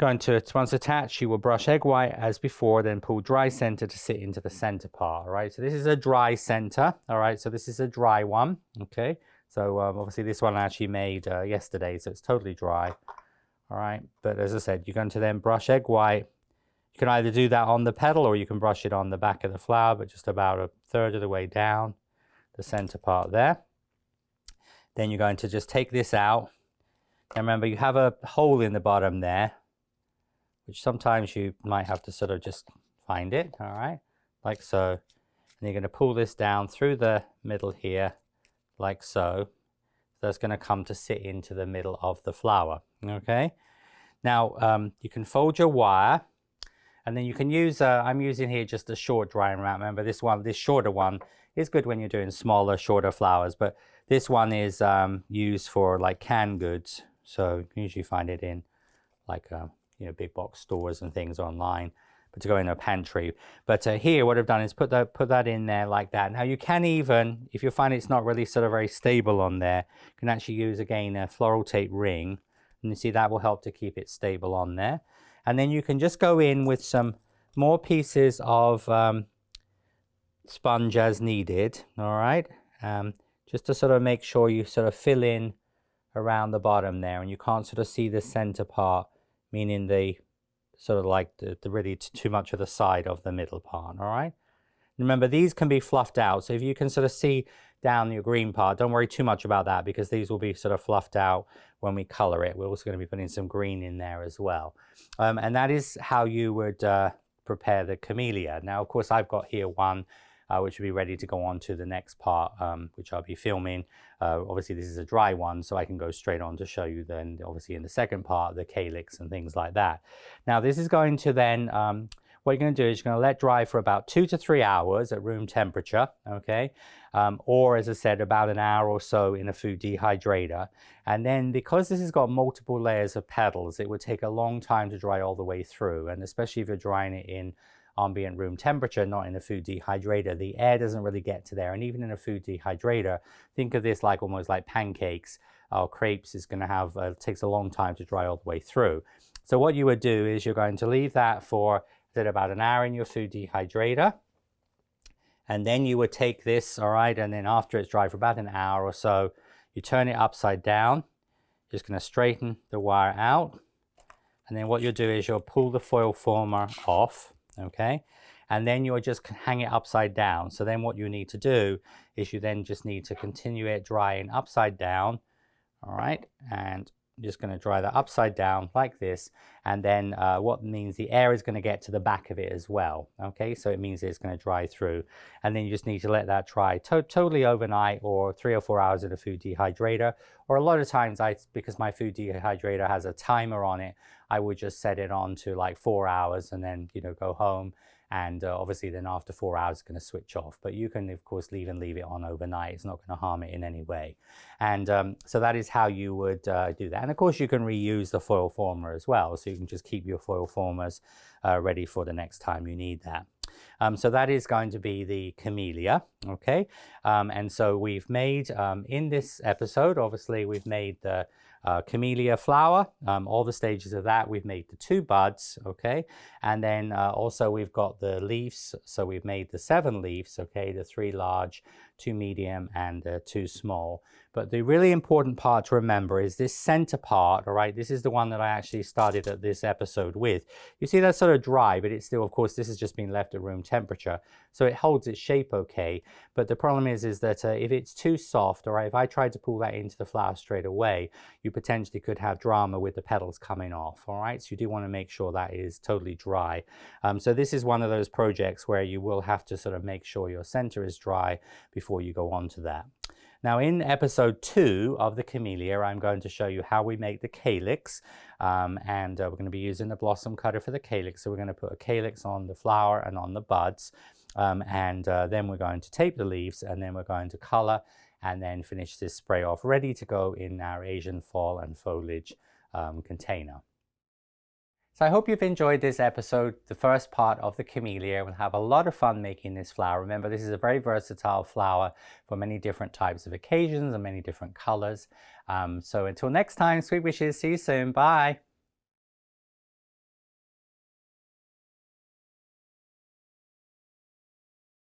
once attached, you will brush egg white as before, then pull dry center to sit into the center part, all right? So this is a dry center, all right? So this is a dry one, okay? So obviously this one I actually made yesterday, so it's totally dry, all right? But as I said, you're going to then brush egg white. You can either do that on the petal or you can brush it on the back of the flower, but just about a third of the way down the center part there. Then you're going to just take this out. And remember, you have a hole in the bottom there, which sometimes you might have to sort of just find it, all right, like so. And you're going to pull this down through the middle here, like so. That's going to come to sit into the middle of the flower, okay? Now, you can fold your wire, and then you can use, I'm using here just a short drying rack. Remember, this shorter one is good when you're doing smaller, shorter flowers, but this one is used for like canned goods. So you can usually find it in like, big box stores and things online, but to go in a pantry. But here, what I've done is put that in there like that. Now you can even, if you find it's not really sort of very stable on there, you can actually use again a floral tape ring, and you see that will help to keep it stable on there. And then you can just go in with some more pieces of sponge as needed, all right? Just to sort of make sure you sort of fill in around the bottom there, and you can't sort of see the center part, meaning the sort of like the really too much of the side of the middle part, all right? Remember, these can be fluffed out, so if you can sort of see down your green part, don't worry too much about that because these will be sort of fluffed out when we color it. We're also going to be putting some green in there as well. And that is how you would prepare the camellia. Now, of course, I've got here one which will be ready to go on to the next part, which I'll be filming. Obviously this is a dry one, so I can go straight on to show you then, obviously in the second part, the calyx and things like that. Now this is going to then, what you're going to do is you're going to let dry for about 2 to 3 hours at room temperature, okay? Or as I said, about an hour or so in a food dehydrator. And then because this has got multiple layers of petals, it would take a long time to dry all the way through. And especially if you're drying it in ambient room temperature, not in a food dehydrator, the air doesn't really get to there. And even in a food dehydrator, think of this like almost like pancakes or crepes is going to have, takes a long time to dry all the way through. So what you would do is you're going to leave that for about an hour in your food dehydrator. And then you would take this, all right, and then after it's dry for about an hour or so, you turn it upside down. Just going to straighten the wire out. And then what you'll do is you'll pull the foil former off. Okay, and then you'll just hang it upside down. So then what you need to do is you then just need to continue it drying upside down. All right, and I'm just going to dry that upside down like this, and then what means the air is going to get to the back of it as well. Okay, so it means it's going to dry through, and then you just need to let that dry totally overnight, or 3 or 4 hours in a food dehydrator. Or a lot of times, because my food dehydrator has a timer on it, I would just set it on to like 4 hours, and then go home. And obviously then after 4 hours it's going to switch off, but you can of course leave it on overnight. It's not going to harm it in any way. And so that is how you would do that. And of course you can reuse the foil former as well, so you can just keep your foil formers ready for the next time you need that. So that is going to be the camellia, okay? And so we've made, in this episode, obviously we've made the camellia flower, all the stages of that. We've made the 2 buds, okay? And then also we've got the leaves. So we've made the 7 leaves, okay? The 3 large, 2 medium, and 2 small. But the really important part to remember is this center part, all right? This is the one that I actually started at this episode with. You see that's sort of dry, but it's still, of course, this has just been left at room temperature. So it holds its shape okay. But the problem is that if it's too soft, all right, if I tried to pull that into the flower straight away, you potentially could have drama with the petals coming off, all right? So you do want to make sure that is totally dry. So this is one of those projects where you will have to sort of make sure your center is dry before you go on to that. Now in episode 2 of the camellia, I'm going to show you how we make the calyx, and we're going to be using the blossom cutter for the calyx. So we're going to put a calyx on the flower and on the buds, and then we're going to tape the leaves, and then we're going to color and then finish this spray off ready to go in our Asian fall and foliage container. So I hope you've enjoyed this episode, the first part of the camellia. We'll have a lot of fun making this flower. Remember, this is a very versatile flower for many different types of occasions and many different colors. So until next time, sweet wishes. See you soon. Bye.